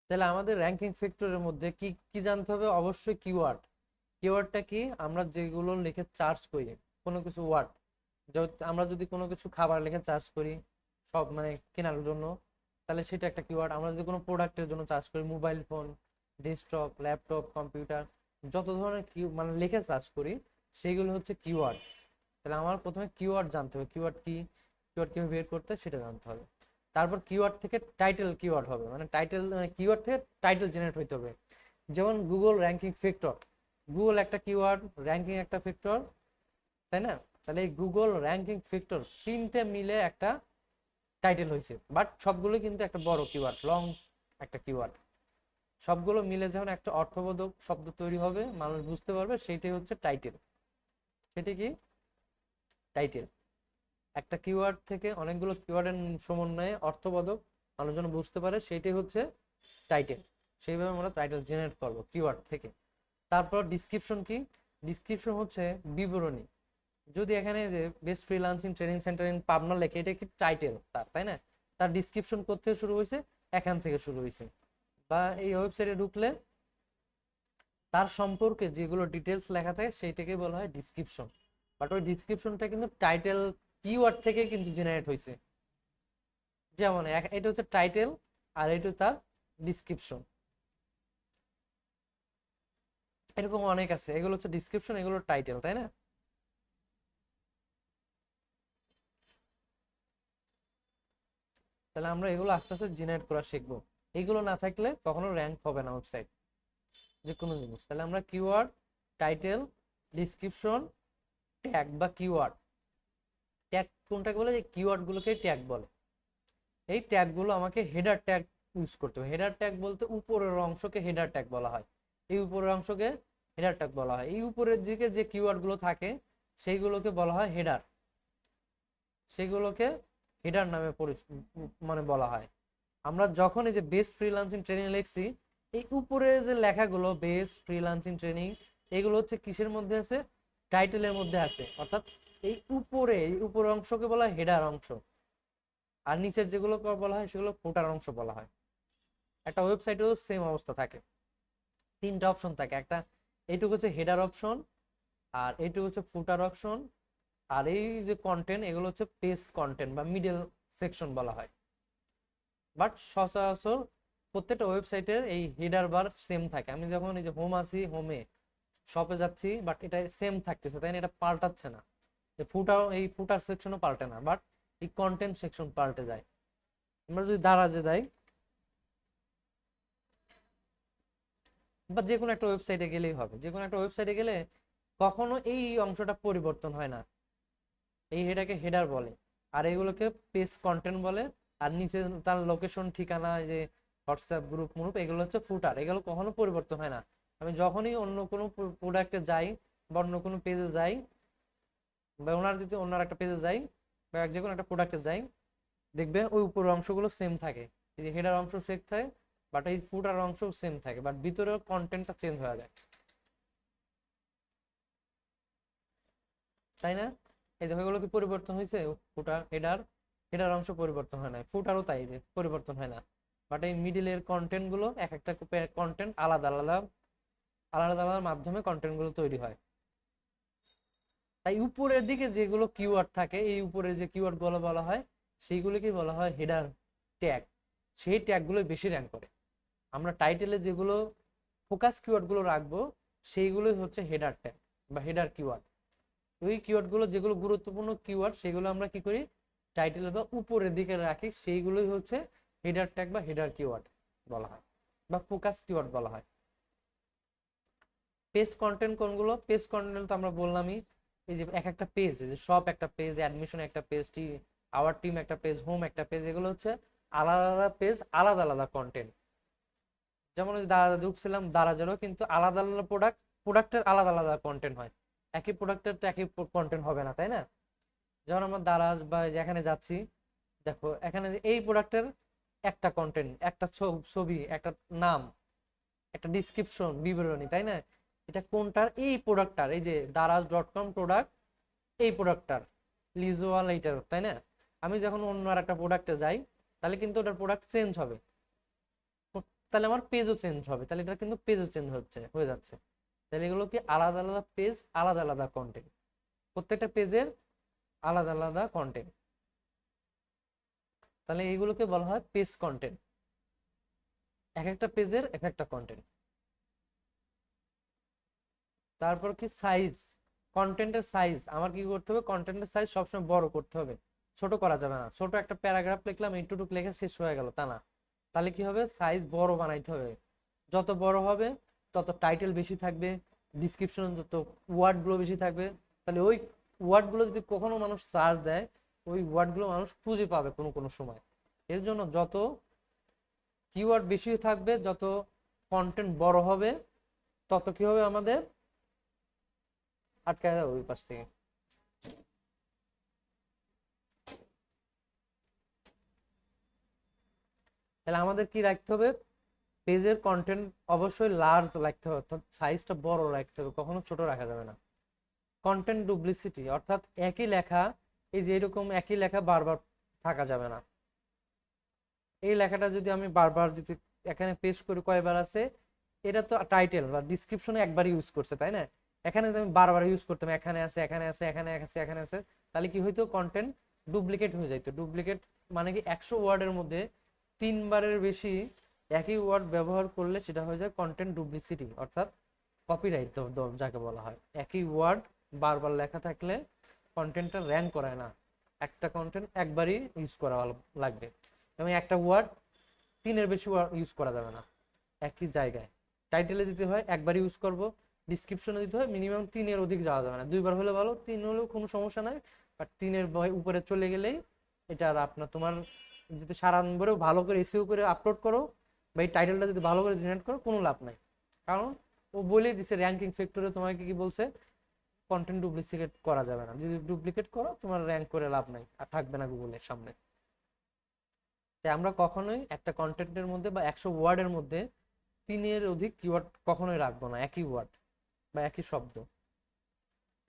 তাহলে আমাদের র্যাঙ্কিং ফ্যাক্টরের মধ্যে কি কি জানতে হবে? অবশ্যই কিওয়ার্ড। কিওয়ার্ডটা কি? আমরা যেগুলো লিখে সার্চ করি কোনো কিছু ওয়ার্ড, আমরা যদি কোনো কিছু খাবার লিখে সার্চ করি সব মানে কেনার জন্য, তাহলে সেটা একটা কিওয়ার্ড। আমরা যদি কোনো প্রোডাক্টের জন্য সার্চ করি, mobile phone, desktop, laptop, computer, যত ধরনের কি মানে লিখে সার্চ করি সেইগুলো হচ্ছে কিওয়ার্ড। তাহলে আমার প্রথমে কিওয়ার্ড জানতে হবে, কিওয়ার্ড কি, কিওয়ার্ড কিভাবে বের করতে হয় সেটা জানতে হবে। তারপর কিওয়ার্ড থেকে টাইটেল কিওয়ার্ড হবে, মানে টাইটেল, মানে কিওয়ার্ড থেকে টাইটেল জেনারেট হইতে হবে। যেমন গুগল র্যাঙ্কিং ফ্যাক্টর, গুগল একটা কিওয়ার্ড, র্যাঙ্কিং একটা ফ্যাক্টর, তাই না? তাহলে এই গুগল র্যাঙ্কিং ফ্যাক্টর তিনটে মিলে একটা টাইটেল হয়েছে, বাট সবগুলো কিন্তু একটা বড় কিওয়ার্ড, লং একটা কিওয়ার্ড। সবগুলো মিলে যখন একটা অর্থবোধক শব্দ তৈরি হবে, মানুষ বুঝতে পারবে, সেইটাই হচ্ছে টাইটেল। সেটা কি? টাইটেল। একটা কিওয়ার্ড থেকে অনেকগুলো কিওয়ার্ডের সমন্বয়ে অর্থবোধক মানুষজন বুঝতে পারে, সেইটাই হচ্ছে টাইটেল। সেইভাবে আমরা টাইটেল জেনারেট করবো কিওয়ার্ড থেকে। তারপর ডিসক্রিপশন কি? ডিসক্রিপশন হচ্ছে বিবরণী। যদি এখানে যে best freelancing training centre in Pabna লেখে, এটা কি টাইটেল তার, তাই না? তার ডিসক্রিপশন কোথা থেকে শুরু হয়েছে? এখান থেকে শুরু হয়েছে। বা এই ওয়েবসাইটে ঢুকলে তার সম্পর্কে যেগুলো ডিটেলস লেখা থাকে সেইটাকে বলা হয় ডিসক্রিপশন। বাট ওই ডিসক্রিপশনটা কিন্তু টাইটেল কিওয়ার্ড থেকে কিন্তু জেনারেট হয়েছে। যেমন এটা হচ্ছে টাইটেল, আর এটা তার ডিসক্রিপশন। এরকম অনেক আছে, এগুলো হচ্ছে ডিসক্রিপশন, এগুলো টাইটেল, তাই না? তাহলে আমরা এগুলো আস্তে আস্তে জেনারেট করা শিখবো। এগুলো না থাকলে কখনো র্যাঙ্ক হবে না ওয়েবসাইট, যে কোনো জিনিস। তাহলে আমরা কিওয়ার্ড, টাইটেল, ডিসক্রিপশন, ট্যাগ বা কিওয়ার্ড। ট্যাগ কোনটাকে বলে? যে কিওয়ার্ড গুলোকে ট্যাগ বলে। এই ট্যাগ গুলো আমাকে হেডার ট্যাগ ইউজ করতে হবে। হেডার ট্যাগ বলতে উপরের অংশকে হেডার ট্যাগ বলা হয়। এই উপরের অংশকে হেডার ট্যাগ বলা হয়। এই উপরের দিকে যে কিওয়ার্ড গুলো থাকে সেইগুলোকে বলা হয় হেডার। সেগুলোকে হেডার নামে মানে বলা হয়। আমরা যখন এই যে বেস্ট ফ্রিল্যান্সিং ট্রেনিং লিখছি, এই উপরে যে লেখাগুলো বেস্ট ফ্রিল্যান্সিং ট্রেনিং, এগুলো হচ্ছে কিসের মধ্যে আছে? টাইটেলের মধ্যে আছে। অর্থাৎ এই উপরে, এই উপরের অংশকে বলা হয় হেডার অংশ, আর নিচের যেগুলো বলা হয় সেগুলো ফুটার অংশ বলা হয়। একটা ওয়েবসাইটেও সেম অবস্থা থাকে, তিনটা অপশন থাকে। একটা এইটুকু হচ্ছে হেডার অপশন, আর এইটুকু হচ্ছে ফুটার অপশন, আর এই যে কন্টেন্ট, এগুলো হচ্ছে পেজ কন্টেন্ট বা মিডল সেকশন বলা হয়। বাট সচরাচর প্রত্যেকটা ওয়েবসাইটের এই হেডার বার সেম থাকে। আমি যখন এই যে হোম আসি, হোমে শপে যাচ্ছি, বাট এটা সেম থাকতেছে, তাই না? এটা পাল্টাচ্ছে না। এই ফুটার সেকশনও পাল্টে না, বাট এই কন্টেন্ট সেকশন পাল্টে যায়। আমরা যদি দারাজে যাই বা যে কোনো একটা ওয়েবসাইটে গেলেই হবে, যে কোনো একটা ওয়েবসাইটে গেলে কখনো এই অংশটা পরিবর্তন হয় না। এই হেডারকে হেডার বলে, আর এগুলোকে পেজ কন্টেন্ট বলে। আর নিচে তার লোকেশন, ঠিকানা, এই যে হোয়াটসঅ্যাপ গ্রুপ মুরুপ, এগুলো হচ্ছে ফুটার। এগুলো কখনো পরিবর্তন হয় না। আমি যখনই অন্য কোনো প্রোডাক্টে যাই বা অন্য কোনো পেজে যাই, বা ওনার যদি অন্য একটা পেজে যাই বা যে কোনো একটা প্রোডাক্টে যাই, দেখবে ওই উপরের অংশগুলো সেম থাকে। এই যে হেডার অংশ সেম থাকে, বাট এই ফুটার অংশ সেম থাকে, বাট ভিতরের কন্টেন্টটা চেঞ্জ হয়ে যায়, তাই না? এই দেখো এগুলো কি পরিবর্তন হয়েছে? ফুটার, হেডার, হেডার অংশ পরিবর্তন হয় না, ফুটারও তাই, যে পরিবর্তন হয় না। বাট এই মিডিলের কন্টেন্ট গুলো, এক একটা কন্টেন্ট আলাদা আলাদা, আলাদা আলাদা মাধ্যমে কন্টেন্ট গুলো তৈরি হয়। তাই উপরের দিকে যেগুলো কিওয়ার্ড থাকে, এই উপরে যে কিওয়ার্ড গুলো বলা হয় সেইগুলোকে বলা হয় হেডার ট্যাগ। সেই ট্যাগ গুলো বেশি র্যাঙ্ক করে। আমরা টাইটেলে যেগুলো ফোকাস কিওয়ার্ড গুলো রাখবো সেইগুলোই হচ্ছে হেডার ট্যাগ বা হেডার কিওয়ার্ড। ওই কিওয়ার্ড গুলো যেগুলো গুরুত্বপূর্ণ কিওয়ার্ড, সেগুলো আমরা কি করি? টাইটেল বা উপরের দিকে রাখি, সেইগুলোই হচ্ছে হেডার ট্যাগ বা হেডার কিওয়ার্ড বলা হয়, বা ফোকাস কিওয়ার্ড বলা হয়। পেজ কন্টেন্ট কোনগুলো? পেজ কন্টেন্ট তো আমরা বললামই। এই যে এক একটা পেজ, এই যে শপ একটা পেজ, অ্যাডমিশন একটা পেজ, আওয়ার টিম একটা পেজ, হোম একটা পেজ, এগুলো হচ্ছে আলাদা আলাদা পেজ, আলাদা আলাদা কন্টেন্ট। যেমন ওই দারাজে ঢুকছিলাম, দারাজেরও কিন্তু আলাদা আলাদা প্রোডাক্টের আলাদা আলাদা কন্টেন্ট হয়। একই প্রোডাক্টের তো একই কন্টেন্ট হবে না, তাই না? যখন আমরা দারাজ বা যেখানে যাচ্ছি, দেখো এখানে এই প্রোডাক্টের একটা কন্টেন্ট, একটা ছবি, একটা নাম, একটা ডিসক্রিপশন, বিবরণী, তাই না? এটা কোনটার? এই প্রোডাক্টটার, এই যে daraz.com প্রোডাক্ট, এই প্রোডাক্টটার লিজওয়াল এইটার, তাই না? আমি যখন অন্য আর একটা প্রোডাক্টে যাই, তাহলে কিন্তু ওটার প্রোডাক্ট চেঞ্জ হবে। তাহলে আমার পেজও চেঞ্জ হবে, তাহলে এটা কিন্তু পেজও চেঞ্জ হয়ে যাচ্ছে। তাহলে এগুলো কি আলাদা আলাদা পেজ, আলাদা আলাদা কন্টেন্ট, প্রত্যেকটা পেজের আলাদা আলাদা কন্টেন্ট, তাহলে এইগুলোকে বলা হয় পেজ কন্টেন্ট, এক একটা পেজের এক একটা কন্টেন্ট। তারপর কি সাইজ, কন্টেন্টের সাইজ আমার কি করতে হবে, কন্টেন্টের সাইজ সবসময় বড় করতে হবে, ছোট করা যাবে না। ছোট একটা প্যারাগ্রাফ লিখলাম, এইটুকু লেখা শেষ হয়ে গেল তা না, তাহলে কি হবে, সাইজ বড় বানাইতে হবে। যত বড় হবে তত টাইটেল বেশি থাকবে, ডিসক্রিপশন যত ওয়ার্ডগুলো বেশি থাকবে, তাহলে ওই ওয়ার্ডগুলো যদি কখনো মানুষ সার্চ দেয়, ওই ওয়ার্ডগুলো মানুষ খুঁজে পাবে কোনো কোনো সময়। এর জন্য যত কিওয়ার্ড বেশি থাকবে, যত কন্টেন্ট বড় হবে, তত কি হবে, আমাদের আটকায় যাবে ওই পাশ থেকে। তাহলে আমাদের কি রাখতে হবে, পেজের কন্টেন্ট অবশ্যই লার্জ রাখতে হবে, অর্থাৎ সাইজটা বড় রাখতে হবে, কখনো ছোট রাখা যাবে না। কন্টেন্ট ডুপ্লিসিটি, অর্থাৎ একই লেখা, এই যে এরকম একই লেখা বারবার থাকা যাবে না। এই লেখাটা যদি আমি বারবার যদি এখানে পেস্ট করি, কয়বার আছে, এটা তো টাইটেল বা ডিসক্রিপশনে একবার ইউজ করছে তাই না, এখানে যদি আমি বারবার ইউজ করতাম, এখানে আছে এখানে আছে এখানে আছে এখানে আছে, তাহলে কি হইতো, কন্টেন্ট ডুপ্লিকেট হয়ে যাইতো। ডুপ্লিকেট মানে কি, 100 ওয়ার্ডের মধ্যে 3বারের বেশি একই ওয়ার্ড ব্যবহার করলে সেটা হয়ে যায় কন্টেন্ট ডুপ্লিসিটি, অর্থাৎ কপিরাইট যাকে বলা হয়। একই ওয়ার্ড বারবার লেখা থাকলে কন্টেন্টটা র্যাঙ্ক করায় না, একটা কন্টেন্ট একবারই ইউজ করা লাগবে, এবং একটা ওয়ার্ড 3-এর বেশি ইউজ করা যাবে না একই জায়গায়। টাইটেলে দিতে হয় একবার ইউজ করব, ডিসক্রিপশনে দিতে হয় মিনিমাম 3-এর অধিক যাওয়া যাবে না, 2বার হলে ভালো, 3 হলেও কোনো সমস্যা নাই, বাট 3-এর উপরে চলে গেলেই এটা আর আপনার তোমার যদি সারা নম্বরেও ভালো করে এসিও করে আপলোড করো, বা এই টাইটেলটা যদি ভালো করে জেনারেট করো, কোনো লাভ নাই। কারণ ও বলেই দিছে র্যাঙ্কিং ফ্যাক্টরে তোমাকে কি বলছে, কন্টেন্ট ডুপ্লিকেট করা যাবে না, যদি ডুপ্লিকেট করো তোমার র্যাঙ্ক করে লাভ নাই, আর থাকবে না গুগলের সামনে। তাই আমরা কখনোই একটা কন্টেন্টের মধ্যে বা 100 ওয়ার্ডের মধ্যে 3-এর অধিক কিওয়ার্ড কখনোই রাখবো না, একই ওয়ার্ড বা একই শব্দ।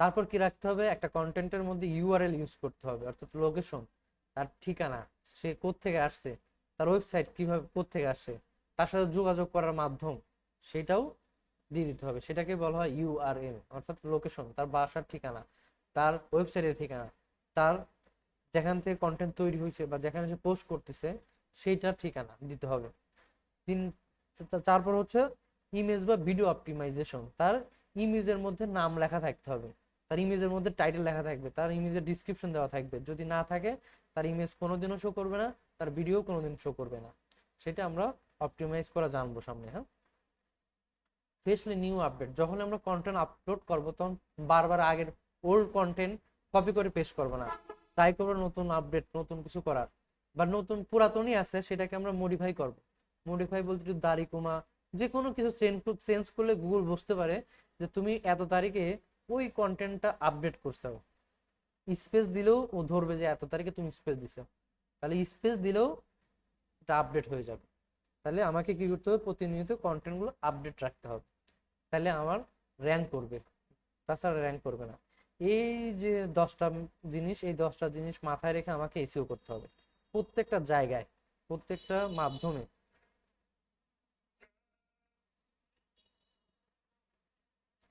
তারপর কি রাখতে হবে, একটা কন্টেন্টের মধ্যে ইউআরএল ইউজ করতে হবে, অর্থাৎ লোকেশন, তার ঠিকানা, সে কোত্থেকে আসছে, তার ওয়েবসাইট কিভাবে কোত্থেকে আসছে, তার সাথে যোগাযোগ করার মাধ্যম, সেটাও দিয়ে দিতে হবে। সেটাকে বলা হয় ইউআরএল, অর্থাৎ লোকেশন, তার বাসার ঠিকানা, তার ওয়েবসাইটের ঠিকানা, তার যেখান থেকে কন্টেন্ট তৈরি হয়েছে বা যেখানে সে পোস্ট করতেছে সেইটার ঠিকানা দিতে হবে। তিন তারপর হচ্ছে ইমেজ বা ভিডিও অপটিমাইজেশন, তার ইমেজের মধ্যে নাম লেখা থাকতে হবে, তার ইমেজের মধ্যে টাইটেল লেখা থাকবে, তার ইমেজের ডিসক্রিপশন দেওয়া থাকবে, যদি না থাকে তার ইমেজ কোনোদিনও শো করবে না, তার ভিডিও কোনোদিন শো করবে না। সেটা আমরা অপটিমাইজ করা জানবো সামনে। হ্যাঁ, স্পেশালি নিউ আপডেট, যখন আমরা কন্টেন্ট আপলোড করবো তখন বারবার আগের ওল্ড কন্টেন্ট কপি করে পেস্ট করবো না, ট্রাই করবো নতুন আপডেট, নতুন কিছু করার, বা নতুন পুরাতনই আছে সেটাকে আমরা মডিফাই করব। মডিফাই বলতে একটু দাড়ি কমা, যে কোনো কিছু চেঞ্জ করলে গুগল বুঝতে পারে যে তুমি এত তারিখে ওই কন্টেন্টটা আপডেট করছো, স্পেস দিলেও ও ধরবে যে এত তারিখে তুমি স্পেস দিছো, তাহলে স্পেস দিলেও এটা আপডেট হয়ে যাবে। তাহলে আমাকে কি করতে হবে, প্রতিনিয়ত কন্টেন্টগুলো আপডেট রাখতে হবে, তাহলে আমার র্যাঙ্ক করবে, তাছাড়া র্যাঙ্ক করবে না। এই যে 10টা জিনিস, এই 10টা জিনিস মাথায় রেখে আমাকে এসিও করতে হবে প্রত্যেকটা জায়গায়, প্রত্যেকটা মাধ্যমে।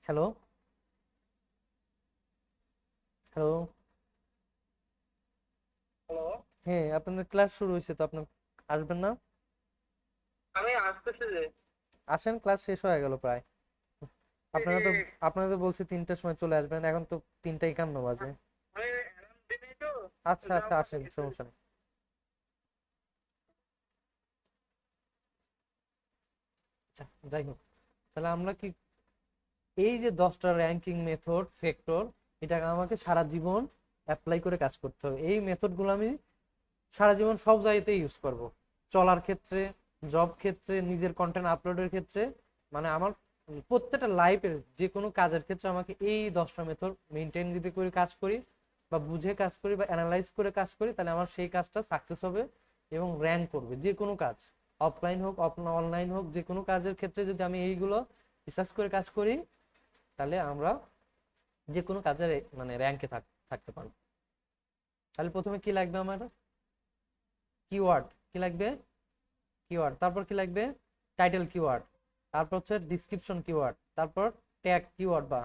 Hello, hello. হ্যালো। হ্যাঁ, আপনাদের ক্লাস শুরু হয়েছে তো, আপনার আসবেন না? আমি আসতেছি যে আসেন, ক্লাস শেষ হয়ে গেল প্রায়। এই আপনারা যে তো আপনারা তো বলছি 3টার সময় চলে আসবেন, এখন তো 3টা 51 বাজে। আমি অ্যালার্ম দিই তো আচ্ছা যে আচ্ছা, আমার আসেন, একটু সমস্যা নেই। আচ্ছা, যাই হোক, তাহলে আমরা কি, এই যে 10টা র্যাঙ্কিং মেথড ফ্যাক্টর, এটা আমাকে সারা জীবন অ্যাপ্লাই করে কাজ করতে হবে। এই মেথডগুলো আমি সারা জীবন সব জায়গাতে ইউজ করব, চলার ক্ষেত্রে, জব ক্ষেত্রে, নিজের কন্টেন্ট আপলোডের ক্ষেত্রে, মানে আমার প্রত্যেকটা লাইফের যে কোনো কাজের ক্ষেত্রে আমাকে এই 10টা মেথড মেনটেন যদি করে কাজ করি, বা বুঝে কাজ করি, বা অ্যানালাইজ করে কাজ করি, তাহলে আমার সেই কাজটা সাকসেস হবে এবং র্যাঙ্ক করবে। যে কোনো কাজ, অফলাইন হোক অনলাইন হোক, যে কোনো কাজের ক্ষেত্রে যদি আমি এইগুলো রিসার্চ করে কাজ করি, তাহলে আমরা যে কোনো কাজের মানে র্যাঙ্কে থাকতে পারবো। তাহলে প্রথমে কি লাগবে আমার, কিওয়ার্ড, কি লাগবে, কিওয়ার্ড, তারপর কি লাগবে, টাইটেল কিওয়ার্ড, তারপর হচ্ছে ডিসক্রিপশন কিওয়ার্ড, তারপর ট্যাগ কিওয়ার্ড বা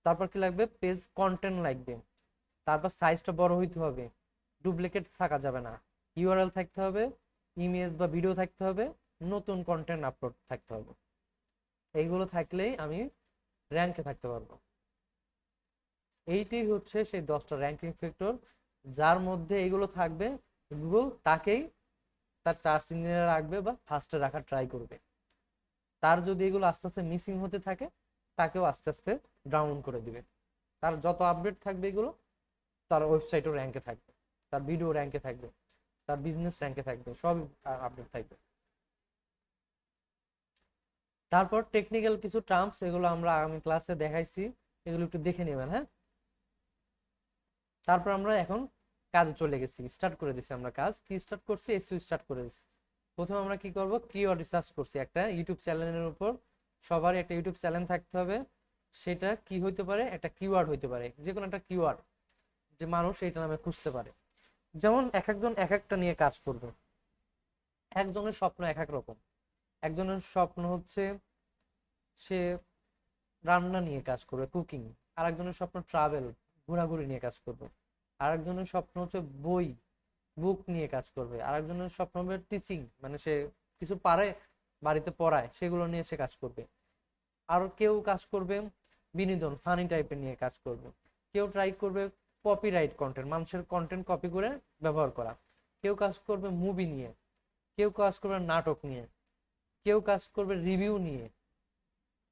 তারপর কি লাগবে, পেজ কন্টেন্ট লাগবে, তারপর সাইজটা বড় হইতে হবে, ডুপ্লিকেট থাকা যাবে না, ইউআরএল থাকতে হবে, ইমেজ বা ভিডিও থাকতে হবে, নতুন কন্টেন্ট আপলোড থাকতে হবে। এইগুলো থাকলেই আমি র্যাঙ্কে থাকতে পারবো। এইটাই হচ্ছে সেই 10টা র্যাঙ্কিং ফ্যাক্টর, যার মধ্যে এগুলো থাকবে গুগল তাকেই তার সার্চ ইঞ্জিনে রাখবে বা ফার্স্টে রাখার ট্রাই করবে। তার যদি এগুলো আস্তে আস্তে মিসিং হতে থাকে, তাকেও আস্তে আস্তে ডাউন করে দিবে। তার যত আপডেট থাকবে এগুলো, তার ওয়েবসাইটও র্যাঙ্কে থাকবে, তার ভিডিও র্যাঙ্কে থাকবে, তার বিজনেস র্যাঙ্কে থাকবে, সব আপডেট থাকবে। তারপর টেকনিক্যাল কিছু টার্মস, এগুলো আমরা আগামী ক্লাসে দেখাইছি, এগুলো একটু দেখে নেবেন। হ্যাঁ, তারপর আমরা এখন কাজে চলে গেছি, স্টার্ট করে দিছি। আমরা কাজ কি স্টার্ট করছি, এসইও স্টার্ট করে দিছি। প্রথমে আমরা কি করব, কিওয়ার্ড রিসার্চ করছি। একটা ইউটিউব চ্যানেলের উপর সবারই একটা ইউটিউব চ্যানেল থাকতে হবে। সেটা কি হইতে পারে, একটা কিওয়ার্ড হইতে পারে, যে কোনো একটা কিওয়ার্ড যে মানুষ এটা নামে খুঁজতে পারে। যেমন এক একজন এক একটা নিয়ে কাজ করবে, একজনের স্বপ্ন এক এক রকম। একজনের স্বপ্ন হচ্ছে সে রান্না নিয়ে কাজ করবে, কুকিং। আরেকজনের স্বপ্ন ট্রাভেল, ঘোরাঘুরি নিয়ে কাজ করবে। আরেকজনের স্বপ্ন হচ্ছে বই, বুক নিয়ে কাজ করবে। আরেকজনের স্বপ্ন হবে টিচিং, মানে সে কিছু পারে বাড়িতে পড়ায়, সেগুলো নিয়ে সে কাজ করবে। আর কেউ কাজ করবে বিনোদন, ফানি টাইপের নিয়ে কাজ করবে। কেউ ট্রাই করবে কপিরাইট কন্টেন্ট, মানুষের কন্টেন্ট কপি করে ব্যবহার করা। কেউ কাজ করবে মুভি নিয়ে, কেউ কাজ করবে নাটক নিয়ে, কেউ কাজ করবে রিভিউ নিয়ে,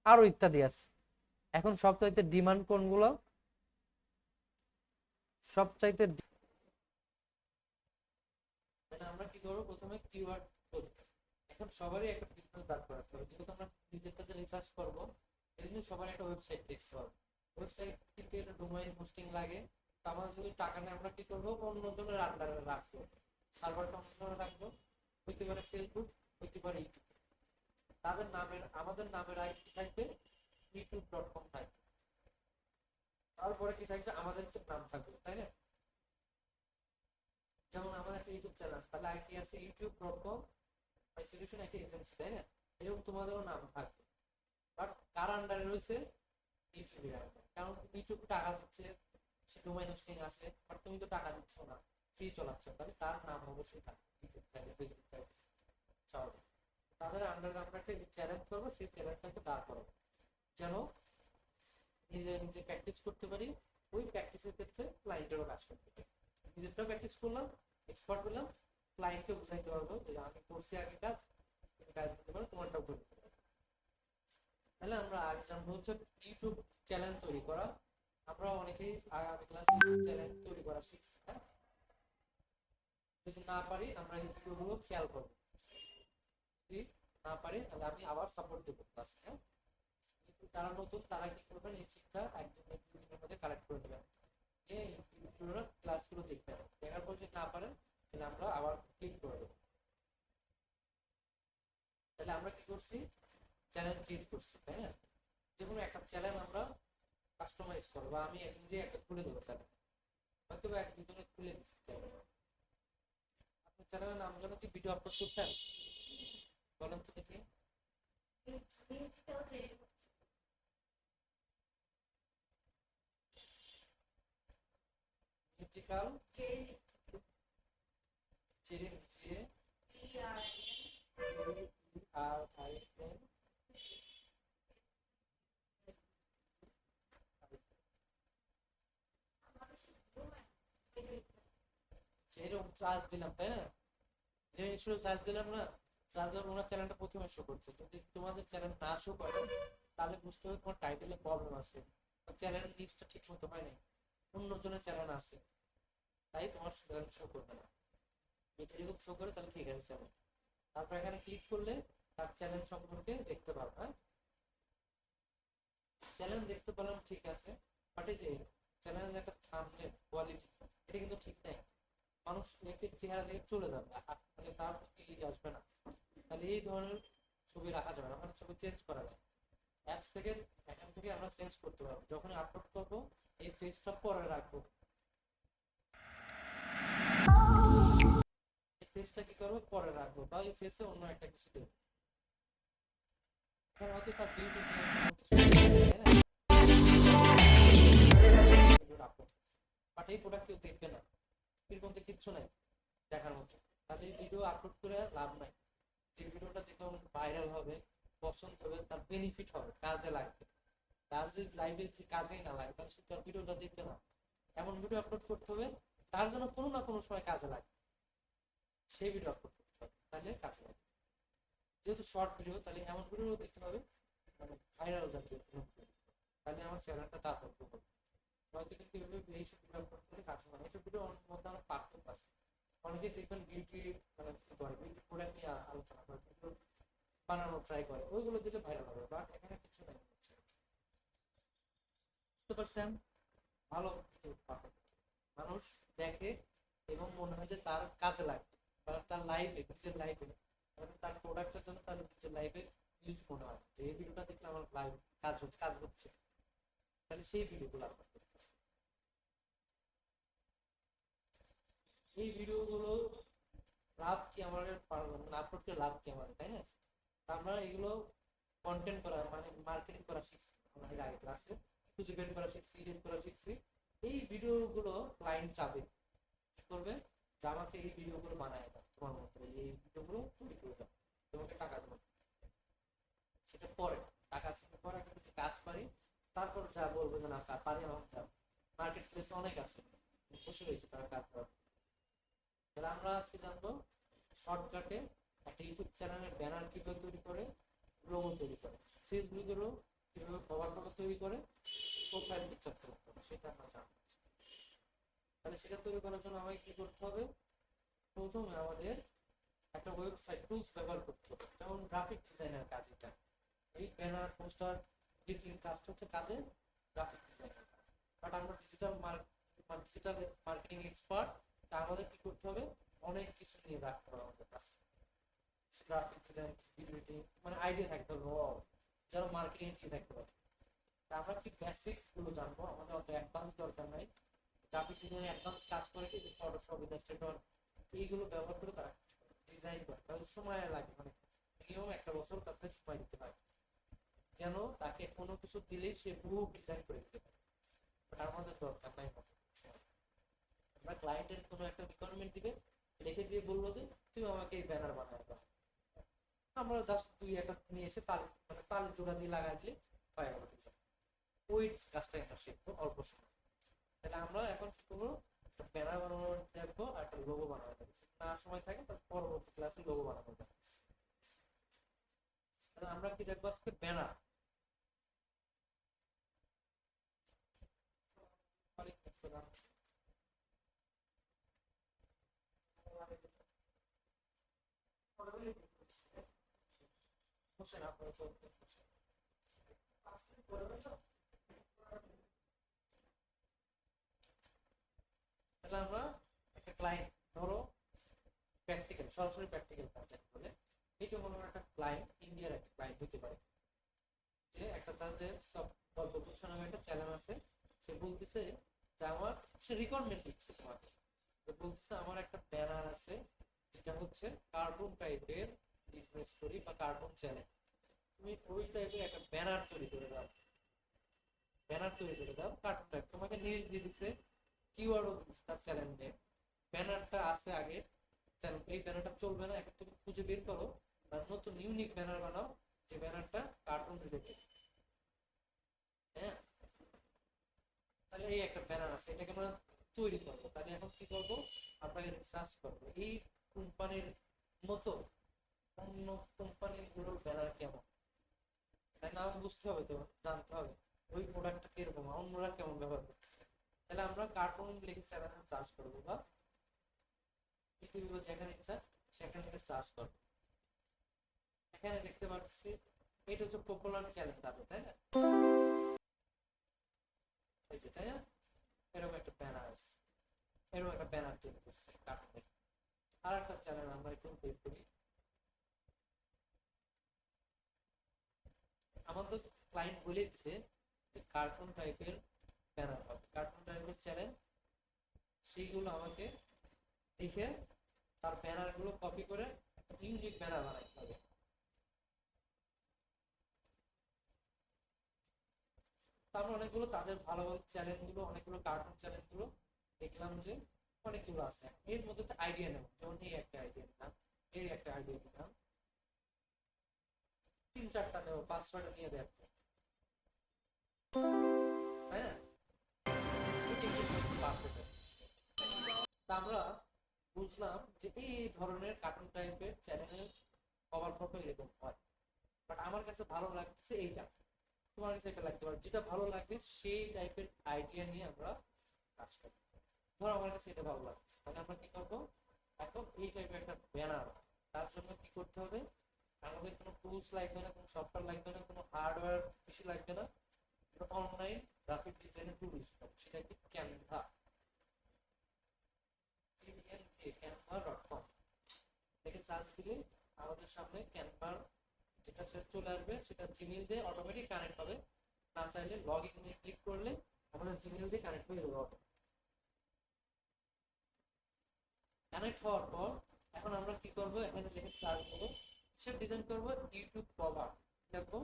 আরো ইত্যাদি আছে। এখন সবচাইতে ডিমান্ড কোনগুলো, সবচাইতে আমরা কি করবো, প্রথমে কিওয়ার্ড খুঁজবো। এখন সবারই একটা বিজনেস দাঁড় করাতে হবে, যেহেতু আমরা নিজেরটাতে রিসার্চ করবো, এই জন্য সবার একটা ওয়েবসাইট দেখতে হবে। ওয়েবসাইট কিন্তু একটা ডোমাইন হোস্টিং লাগে। তো আমাদের যদি টাকা নেই, আমরা কি করবো, অন্যজনের আন্ডারে রাখবো, সার্ভারটা অন্যজনের রাখবো। হইতে পারে ফেসবুক, হইতে পারে ইউটিউব। তাদের নামের, আমাদের নামের আইডি থাকবে youtube.com থাকবে, তারপরে কি থাকবে, আমাদের নাম থাকবে, তাই না? যেমন আমাদের একটা ইউটিউব চ্যানেল, তাহলে আইডি আছে youtube.com বাই সলিউশন, একটা এজেন্সি, তাই না? এরকম তোমাদেরও নাম থাকবে। বাট কার আন্ডারে রয়েছে, ইউটিউবের আন্ডারে। কারণ ইউটিউব টাকা দিচ্ছে, সে ডোমাইন হোস্টিং আছে, বাট তুমি তো টাকা দিচ্ছ না, ফ্রি চালাচ্ছ, তাহলে তার নাম অবশ্যই থাকবে, ইউটিউব থাকবে, ফেসবুক থাকবে, সব। তাদের আন্ডারে আমরা একটা চ্যানেল করবো, সেই চ্যানেলটাকে দাঁড় করবো, যেন নিজে নিজে প্র্যাকটিস করতে পারি। ওই প্র্যাকটিসের ক্ষেত্রে ক্লায়েন্টেরও কাজ করতে পারি। নিজেরটাও প্র্যাকটিস করলাম, এক্সপার্ট হলাম, ক্লায়েন্টকে বুঝাইতে পারবো যে আমি করছি আগে কাজ, তুমি কাজ দিতে পারো, তোমারটাও করতে পারো। তাহলে আমরা আগে জানবো হচ্ছে ইউটিউব চ্যানেল তৈরি করা। আমরা অনেকেই আগামী ক্লাসে ইউটিউব চ্যানেল তৈরি করা শিখছি। হ্যাঁ, যদি না পারি আমরা এই ভিডিওগুলো খেয়াল করবো, যদি না পারি তাহলে আমি আবার সাপোর্ট দেবো ক্লাসে। হ্যাঁ, কিন্তু তারা নতুন, তারা কি করবেন, এই শিক্ষা একদম 2 দিনের মধ্যে কালেক্ট করে দেবেন, যে ক্লাসগুলো দেখবেন। দেখার পর যদি না পারেন, তাহলে আমরা আবার ক্লিক করে দেবো। তাহলে আমরা কি করছি, চ্যানেল ক্রিয়েট করছি, তাই না? যে কোনো একটা চ্যানেল আমরা কাস্টমাইজ করবো, বা আমি নিজে একটা খুলে দেবো চ্যানেল, হয়তো বা এক দুজনে খুলে দিচ্ছি চ্যানেল। আপনার চ্যানেলের নাম যেন কি, ভিডিও আপলোড করতেন, বলেন তো দেখি। মিউজিক্যাল চেরিন, জে আর আই এন, যেরকম চার্জ দিলাম, তাই না? যে শুধু চার্জ দিলাম না, চার্জ দিলাম, ওনার চ্যানেলটা প্রথমে শো করছে। যদি তোমাদের চ্যানেল না শো করে, তাহলে বুঝতে হবে তোমার টাইটেলে প্রবলেম আছে, চ্যানেলের লিস্টটা ঠিক মতো হয় নাই, অন্যজনের চ্যানেল আছে, তাই তোমার চ্যানেল শো করবে না। যদি এরকম শো করে, তাহলে ঠিক আছে চ্যানেল। তারপর এখানে ক্লিক করলে তার চ্যানেল সম্পর্কে দেখতে পারবে। হ্যাঁ, চ্যানেল দেখতে পেলাম, ঠিক আছে, বাট এই যে চ্যানেলের একটা থাম্বনেল কোয়ালিটি, এটা কিন্তু ঠিক নাই। মানুষ একে চেহারা দেখে চলে যাবে, মানে তার প্রতি আসবে না। তাহলে এই ধরনের ছবি রাখা যাবে না, মানে ছবি চেঞ্জ করা যায় অ্যাপস থেকে। এখান থেকে আমরা চেঞ্জ করতে পারবো, যখন আপলোড করবো এই ফেসটা পরে রাখবো, এই ফেসটা কি করবো, পরে রাখবো, বা এই ফেসে অন্য একটা কিছু দেবো। হয়তো তার বিউটি নিয়ে বাট এই প্রোডাক্ট কেউ দেখবে না, এরকম তো কিচ্ছু নাই দেখার মতো। তাহলে ভিডিও আপলোড করে লাভ নাই। যে ভিডিওটা দেখে ভাইরাল হবে, পছন্দ হবে, তার বেনিফিট হবে, কাজে লাগবে, তার যে লাইফে যে কাজেই না লাগে তাহলে সে তার ভিডিওটা দেখবে না। এমন ভিডিও আপলোড করতে হবে তার জন্য কোনো না কোনো সময় কাজে লাগে, সেই ভিডিও আপলোড করতে হবে, তাহলে কাজে লাগে। যেহেতু শর্ট ভিডিও, তাহলে এমন ভিডিও দেখতে হবে মানে ভাইরাল জাতীয় ভিডিও, তাহলে আমার চ্যানেলটা তাড়াতাড়ি গ্রো করবে। হয়তো কিন্তু এভাবে এইসব ভিডিও আপলোড করে কাজ হয় না। এইসব ভিডিও অনেক মধ্যে আমার পার্থক্য আছে। অনেকে দেখবেন বিউটি মানে কি করে, বিউটি প্রোডাক্ট নিয়ে আলোচনা করে, ভিডিও বানানোর ট্রাই করে, ওইগুলো দিলে ভাইরাল হবে। বাট এখানে কিছু নাই, হচ্ছে বুঝতে পারছেন? ভালো কিছু পাবে, মানুষ দেখে এবং মনে হয় যে তার কাজে লাগবে, বা তার লাইফে, নিজের লাইফে, তার প্রোডাক্টের জন্য তার নিজের লাইফে ইউজ মনে হয় যে এই ভিডিওটা দেখলে আমার লাইফ কাজ হচ্ছে, তাহলে সেই ভিডিওগুলো আপলোড করতে হবে। এই ভিডিওগুলো লাভ কি আমাদের, মানে আপলোড করে লাভ কি আমাদের, তাই না? তা আমরা এগুলো কন্টেন্ট করা মানে মার্কেটিং করা শিখছি, আমাদের আগে ক্লাসে খুঁজে বের করা শিখছি, এডিট করা শিখছি। এই ভিডিওগুলো ক্লায়েন্ট চাবে, কি করবে, যে আমাকে এই ভিডিওগুলো বানায় দাও, তোমার মতো এই ভিডিওগুলো তৈরি করে দাও, তোমাকে টাকা দেবো। সেটা পরে টাকা আসলে পরে একটা কিছু কাজ পারি, তারপর যা বলবো যে না পারি, আমার যা মার্কেট প্লেসে অনেক আছে বসে রয়েছে তারা কাজ করার। তাহলে আমরা আজকে জানবো শর্টকাটে একটা ইউটিউব চ্যানেলের ব্যানার কিভাবে তৈরি করে, লোগো তৈরি করে, ফেসবুকেরও কিভাবে কভার ফটো তৈরি করে, প্রোফাইল পিকচার তৈরি করে, সেটা আমরা জানবো। তাহলে সেটা তৈরি করার জন্য আমাকে কি করতে হবে, প্রথমে আমাদের একটা ওয়েবসাইট টুলস ব্যবহার করতে হবে, যেমন গ্রাফিক ডিজাইনার কাজ এটা। এই ব্যানার পোস্টার এডিটিং কাজটা হচ্ছে কাদের, গ্রাফিক ডিজাইনার কাজ। বাট আমরা ডিজিটাল মার্কেটিং এক্সপার্ট, তা আমাদের কি করতে হবে, অনেক কিছু নিয়ে রাখতে হবে আমাদের কাছে, গ্রাফিক ডিজাইন, ভিডিও এডিটিং, মানে আইডিয়া থাকতে হবে, যেন মার্কেটিং ঠিক থাকতে পারে। তা আমরা কি বেসিক গুলো জানবো, আমাদের অত অ্যাডভান্স দরকার নাই। গ্রাফিক ডিজাইন অ্যাডভান্স কাজ করে কি, ফটোশপ, ইলাস্ট্রেটর এইগুলো ব্যবহার করে তারা ডিজাইন করে, তাদের সময় লাগে, মানে মিনিমাম একটা বছর তাদের সময় দিতে হয়, যেন তাকে কোনো কিছু দিলেই সে পুরো ডিজাইন করে দিতে পারে। বাট আমাদের দরকার নাই কত কিছু। আমরা ক্লায়েন্টের কোনো একটা রিকোয়ারমেন্ট দিবে, লিখে দিয়ে বলবো যে তুমি আমাকে এই ব্যানার বানায় দাও, আমরা জাস্ট দুই একটা নিয়ে এসে তালে মানে তালে জোড়া দিয়ে লাগাই দিলে হয়ে গেল ডিজাইন। ওই কাজটাই আমরা শিখবো অল্প সময়। তাহলে আমরা এখন কি করবো, একটা ব্যানার বানানোর দেখবো আর একটা লোগো বানানো দেখবো, না সময় থাকে তার পরবর্তী ক্লাসে লোগো বানানো দেখবো। তাহলে আমরা কি দেখবো আজকে, ব্যানার। হোসেন আপনারা চলতে তাহলে আমরা একটা ক্লায়েন্ট, ধরো প্র্যাকটিক্যাল, সরাসরি প্র্যাকটিক্যাল কাজ বলে, এটা মনে হয় একটা ক্লায়েন্ট, ইন্ডিয়ার একটা ক্লায়েন্ট হতে পারে, যে একটা তাদের সব গল্প গুচ্ছ নামে একটা চ্যানেল আছে, সে বলতেছে যে আমার, সে রিকোয়ারমেন্ট দিচ্ছে তোমাকে, যে বলতেছে আমার একটা ব্যানার আছে যেটা হচ্ছে কার্টুন টাইপের বিজনেস করি বা কার্টুন চ্যানেল, তুমি ওই টাইপের একটা ব্যানার তৈরি করে দাও, ব্যানার তৈরি করে দাও কার্টুন টাইপ, তোমাকে নিউজ দিয়ে দিচ্ছে, কিওয়ার্ডও দিচ্ছে তার চ্যানেল নেম, ব্যানারটা আছে আগে, চ্যানেল এই ব্যানারটা চলবে না, এখন তুমি খুঁজে বের করো বা নতুন ইউনিক ব্যানার বানাও, যে ব্যানারটা কার্টুন রিলেটেড। হ্যাঁ, তাহলে এই একটা ব্যানার আছে, এটাকে আমরা তৈরি করবো। তাহলে এখন কি করবো, আপনাকে রিসার্চ করবো এই কোম্পানির মতো অন্য কোম্পানির গুলোর ব্যানার কেমন, তাই না, আমাকে বুঝতে হবে, তো জানতে হবে ওই প্রোডাক্টটা কিরকম, অন্যরা কেমন ব্যবহার করতেছে। তাহলে আমরা কার্টুন লিখে চ্যানেল সার্চ করবো, বা পৃথিবী যেখানে ইচ্ছা সেখানে লিখে সার্চ করবো। এখানে দেখতে পাচ্ছি এটা হচ্ছে পপুলার চ্যানেল তাদের, তাই না, এই যে, তাই না, এরকম একটা ব্যানার আছে, এরকম একটা ব্যানার তৈরি করছে কার্টুনের। আর একটা চ্যানেল আমরা একটু বের করি, আমাদের ক্লায়েন্ট বলে দিচ্ছে যে কার্টুন টাইপের ব্যানার হবে, কার্টুন টাইপের চ্যানেল, সেইগুলো আমাকে দেখে তার ব্যানার গুলো কপি করে ইউনিক ব্যানার বানাইতে হবে। তারপর অনেকগুলো তাদের ভালো ভালো চ্যানেলগুলো, অনেকগুলো কার্টুন চ্যানেলগুলো দেখলাম যে অনেকগুলো আছে। এর মধ্যে তো আইডিয়া নেব, যেমন এই একটা আইডিয়া নিলাম, এই একটা আইডিয়া নিলাম, 3-4টা নেব, 5-6টা নিয়ে দেখবো, তাই না? এটা একটু পারফেক্ট আছে। তা আমরা বুঝলাম যে এই ধরনের কার্টুন টাইপের চ্যানেলের কভার ফটো এরকম হয়, বাট আমার কাছে ভালো লাগছে এইটা, তোমার কাছে এটা লাগতে পারে, যেটা ভালো লাগে সেই টাইপের আইডিয়া নিয়ে আমরা কাজ করি। ধরো আমার কাছে এটা ভালো লাগছে, তাহলে আমরা কি করবো, এখন এই টাইপের একটা ব্যানার, তার জন্য কি করতে হবে, আমাদের কোনো টুলস লাগবে না, কোনো সফটওয়্যার লাগবে না, কোনো হার্ডওয়্যার বেশি লাগবে না, অনলাইন গ্রাফিক ডিজাইনের টুল ইউজ করবো, সেটা কি ক্যানভা, canva.com দেখে সার্চ দিলে আমাদের সামনে ক্যানভার যেটা সেটা চলে আসবে, সেটা জিমেইল দিয়ে অটোমেটিক কানেক্ট হবে, না চাইলে লগ ইন দিয়ে ক্লিক করলে আমাদের জিমেইল দিয়ে কানেক্ট হয়ে যাবে অটো। কানেক্ট হওয়ার পর এখন আমরা কি করব, এখানে লিখে সার্চ দেবো, সে ডিজাইন করব ইউটিউব কভার, দেখো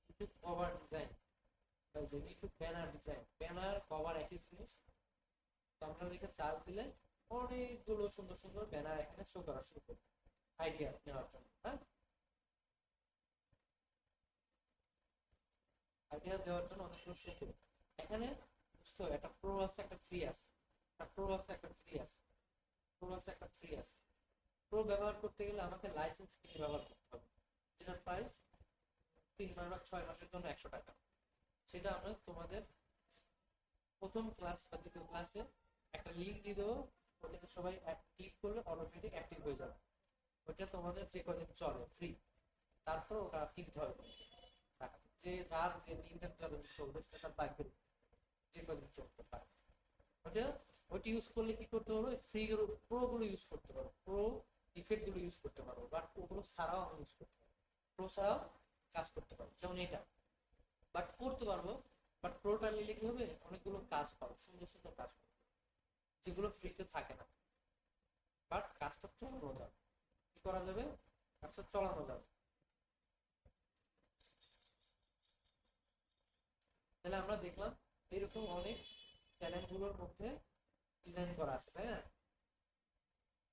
YouTube cover design, YouTube banner design, banner cover একই জিনিস। তো আমরা লিখে সার্চ দিলে অনেকগুলো সুন্দর সুন্দর ব্যানার এখানে শো করা শুরু করবে আইডিয়া নেওয়ার জন্য। হ্যাঁ, আইডিয়া দেওয়ার জন্য অনেকগুলো শো করবে এখানে। বুঝতে হবে একটা প্রো আছে, একটা ফ্রি আছে, একটা প্রো আছে, একটা ফ্রি আছে, প্রো আছে, একটা ফ্রি আছে। প্রো ব্যবহার করতে গেলে আমাকে লাইসেন্স কিনে ব্যবহার করতে হবে, যেটার প্রাইস 3 মাস বা 6 মাসের জন্য 100 টাকা। সেটা আমরা তোমাদের প্রথম ক্লাস বা দ্বিতীয় ক্লাসে একটা লিঙ্ক দিয়ে দেবো, ওটাতে সবাই ক্লিক করলে অটোমেটিক অ্যাক্টিভ হয়ে যাবে। ওটা তোমাদের যে কদিন চলে ফ্রি, তারপর ওটা কিনতে হবে টাকা, যে যার যে লিঙ্কটা যতদিন চলবে সেটা ভাগ্যের উপর, যে কদিন চলতে পারে। ওটা ওইটা ইউজ করলে কি করতে পারবো, ফ্রি প্রো গুলো ইউজ করতে পারবো, প্রো ইফেক্ট গুলো ইউজ করতে পারবো, বাট ওগুলো ছাড়াও আমি ইউজ করতে পারবো, প্রো ছাড়াও কাজ করতে পারবো, যেমন এটা বাট করতে পারবো। বাট প্রোটা নিলে কি হবে, অনেকগুলো কাজ পাবো, সুন্দর সুন্দর কাজ পাবো, যেগুলো ফ্রিতে থাকে না, বাট কাজটা চালানো যাবে। কি করা যাবে, কাজটা চালানো যাবে। তাহলে আমরা দেখলাম এরকম অনেক চ্যানেলগুলোর মধ্যে ডিজাইন করা আছে, তাই না?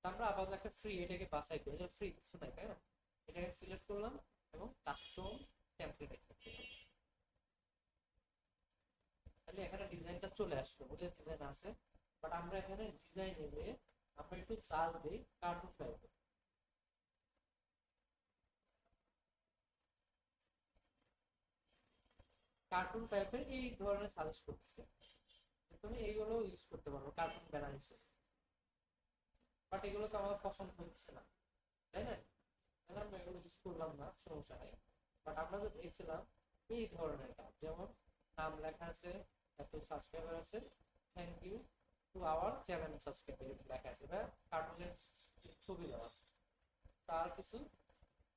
আমরা আপাতত একটা ফ্রি এটাকে বাছাই করি, ফ্রি কিছু নাই, তাই না? এটাকে সিলেক্ট করলাম এবং কাস্টম টেমপ্লেট, তাহলে এখানে ডিজাইনটা চলে আসলো, ওদের ডিজাইন আছে। বাট আমরা এখানে ডিজাইন এলে আমরা একটু চার্জ দিই কার্টুন টাইপের, কার্টুন টাইপের এই ধরনের সাজেস্ট করতেছে, তুমি এইগুলো ইউজ করতে পারো কার্টুন ব্যানার হিসেবে। বাট এগুলো তো আমার পছন্দ হচ্ছে না, তাই না? তাহলে আমরা এগুলো ইউজ করলাম না, সমস্যা নেই। বাট আমরা যে দেখছিলাম এই ধরনের কাজ, যেমন নাম লেখা আছে, এত সাবস্ক্রাইবার আছে, thank you to our channel subscriber লেখা আছে, বা কার্টুনের ছবি দেওয়া আছে, তার কিছু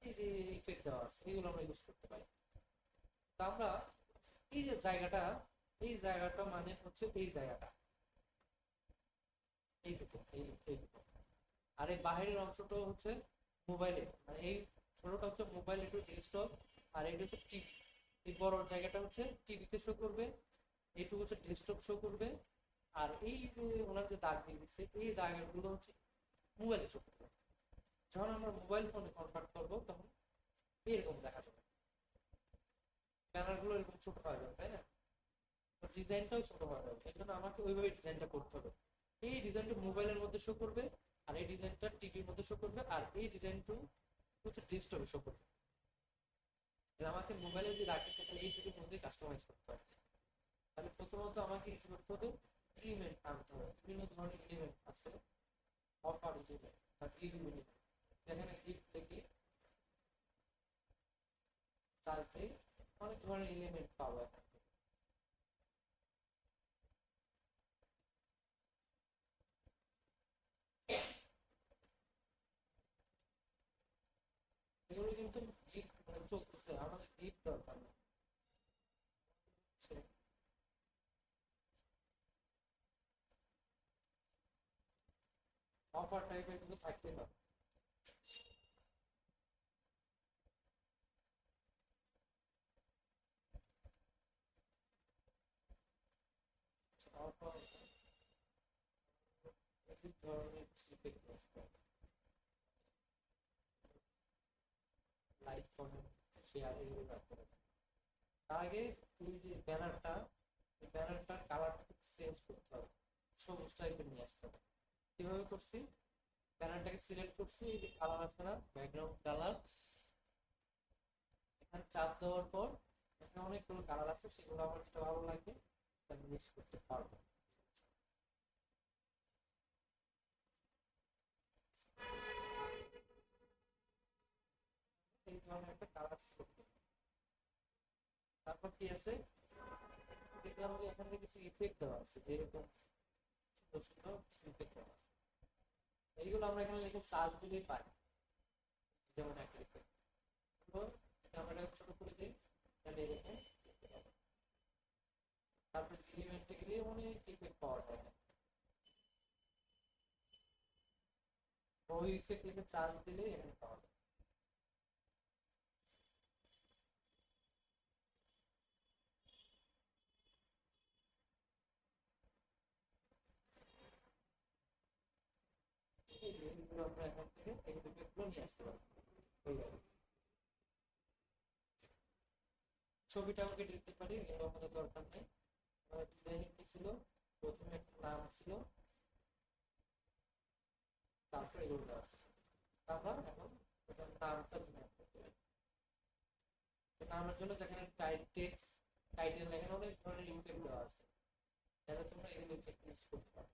এই যে ইফেক্ট দেওয়া আছে, এগুলো আমরা ইউজ করতে পারি। তা আমরা এই যে জায়গাটা, এই জায়গাটা মানে হচ্ছে এই জায়গাটা, এইটুকু, এইটুকু, আর এই বাহিরের অংশটা হচ্ছে মোবাইলে, মানে এই ছোটটা হচ্ছে মোবাইল, একটু ডেস্কটপ, আর এটা হচ্ছে টিভি। এই বড় জায়গাটা হচ্ছে টিভিতে শো করবে, এইটুকু হচ্ছে ডেস্কটপ শো করবে, আর এই যে ওনার যে দাগ দিয়ে দিচ্ছে এই দাগগুলো হচ্ছে মোবাইলে শো করবে। যখন আমরা মোবাইল ফোনে কনভার্ট করবো তখন এরকম দেখা যাবে, ব্যানার গুলো এরকম ছোট হয়ে যাবে, তাই না? ডিজাইনটাও ছোট হয়ে যাবে, এই জন্য আমাকে ওইভাবে ডিজাইনটা করতে হবে। এই ডিজাইনটা মোবাইলের মধ্যে শো করবে, আর এই ডিজাইনটা টিভির মধ্যে শো করবে, আর এই ডিজাইনটা হচ্ছে ডেস্কটপে শো করবে। আমাকে মোবাইলে যে রাখি সেখানে এই দুটোর মধ্যে কাস্টমাইজ করতে হবে। তাহলে প্রথমত আমাকে কি করতে হবে, এলিমেন্ট আনতে হবে, বিভিন্ন ধরনের এলিমেন্ট আছে, অফার এলিমেন্ট বা গিভ এলিমেন্ট, যেখানে গিভ লিখি চার্জ দিই, অনেক ধরনের এলিমেন্ট পাবো এখান থেকে। এগুলো কিন্তু গিফট মানে চলতেছে, আমাদের গিফট দরকার না, অফার টাইপের কিন্তু থাকতে পারে। ধরনের ইফেক্ট আসবে, লাইক কমেন্ট শেয়ার এগুলো রাখতে হবে। তার আগে এই যে ব্যানারটা, এই ব্যানারটার কালারটা চেঞ্জ করতে হবে, সবুজ টাইপের নিয়ে আসতে হবে। কিভাবে করছি, ব্যানারটাকে সিলেক্ট করছি, এই যে কালার আছে না ব্যাকগ্রাউন্ড কালার, এখানে চাপ দেওয়ার পর এখানে অনেকগুলো কালার আছে, সেগুলো আমার যেটা ভালো লাগবে আমি ইউজ করতে পারবো। এই ধরনের একটা কালার সিলেক্ট করবো। তারপর কি আছে, দেখলাম যে এখান থেকে কিছু ইফেক্ট দেওয়া আছে, যেরকম সুন্দর সুন্দর কিছু ইফেক্ট দেওয়া আছে, এইগুলো আমরা এখানে লিখে সার্চ দিলেই পাই। যেমন একটা ইফেক্ট আমরা ছোট করে দিই, তাহলে এরকম দেখতে পাবো। তারপরে এলিমেন্টে গেলে অনেক ইফেক্ট পাওয়া যায়, ওই ইফেক্ট লিখে চার্জ দিলে এখানে পাওয়া যায়। এই যে এগুলো আমরা এখান থেকে এই ইফেক্টগুলো নিয়ে আসতে পারবো। এইভাবে ছবিটাও কেটে দিতে পারি, এগুলো আমাদের দরকার নেই। আমাদের ডিজাইনিং কি ছিল, প্রথমে একটা নাম ছিল, তারপর এগুলো দেওয়া ছিল। তারপর এখন ওটার নামটা জেনারেট করতে হবে। তো নামের জন্য যেখানে টেক্সট টাইটেল এখানে অনেক ধরনের ইফেক্ট দেওয়া আছে, তাহলে তোমরা এগুলো ইফেক্ট ইউজ করতে পারো।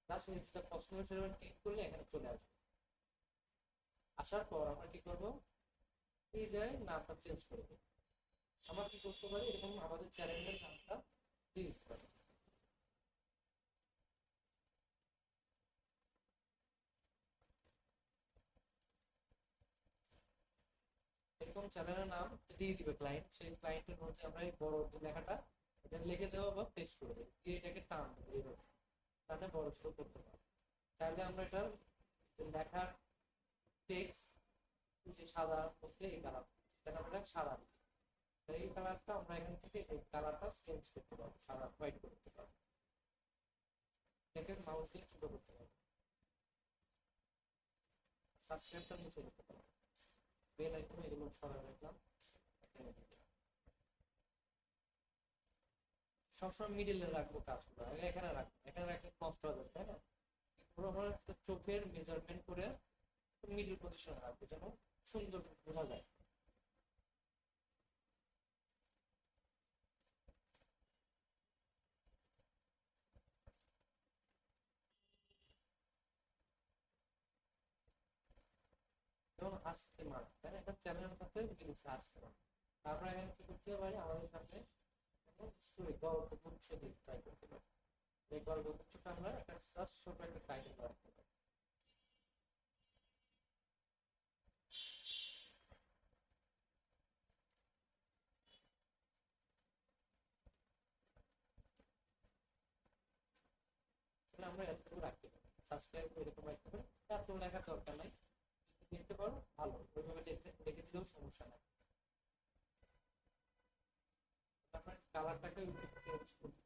তার সাথে যেটা পছন্দ সেটা ক্লিক করলে এখানে চলে আসবে। আসার পর আমরা কি করব, এই জায়গায় নামটা চেঞ্জ করব। আমরা কি করতে পারি, এরকম আমাদের চ্যানেলের নামটা দিয়ে দিতে পারি। এরকম চ্যানেলের নাম দিয়ে দিবে ক্লায়েন্ট, সেই ক্লায়েন্টের মধ্যে আমরা এই বড় যে লেখাটা এটা লিখে দেবো বা পেস্ট করে দেবো, দিয়ে এটাকে টান দেবো, এইভাবে টানে বড় ছোট করতে পারি। চাইলে আমরা এটার যে লেখার টেক্সট যে সাদার মধ্যে এই কালার, তাহলে আমরা সাদা, এই কালারটা আমরা এখান থেকে এই কালারটা চেঞ্জ করতে পারবো, সাদা হোয়াইট করতে পারবো। এটাকে মাউস দিয়ে ছোট করতে পারবো, সাবস্ক্রাইবটা নিচে দিতে পারবো, বেল আইকন এগুলো সরাই রাখলাম। সবসময় মিডিলে রাখবো কাজগুলো, এখানে রাখবো, এখানে রাখলে নষ্ট হয়ে যাবে, তাই না? পুরো আমার একটা চোখের মেজারমেন্ট করে মিডিল পজিশনে রাখবো, যেন সুন্দর বোঝা যায়। যেমন আসতে মার, তাই না? একটা চ্যানেলের সাথে মিলছে আসতে মার। তারপরে এখানে কি করতে পারি, আমাদের সামনে স্টোরি গল্প গুচ্ছ দিয়ে ট্রাই করতে পারি। এই গল্প গুচ্ছটা আমরা একটা জাস্ট ছোট একটা টাইটেল রাখতে পারি। তাহলে আমরা এতটুকু রাখতে পারি, সাবস্ক্রাইব এরকম রাখতে পারি, এত লেখার দরকার নাই। যদি লিখতে পারো ভালো, ওইভাবে লিখে দিলেও সমস্যা নাই। তারপরে কালারটাকে চেঞ্জ করতে,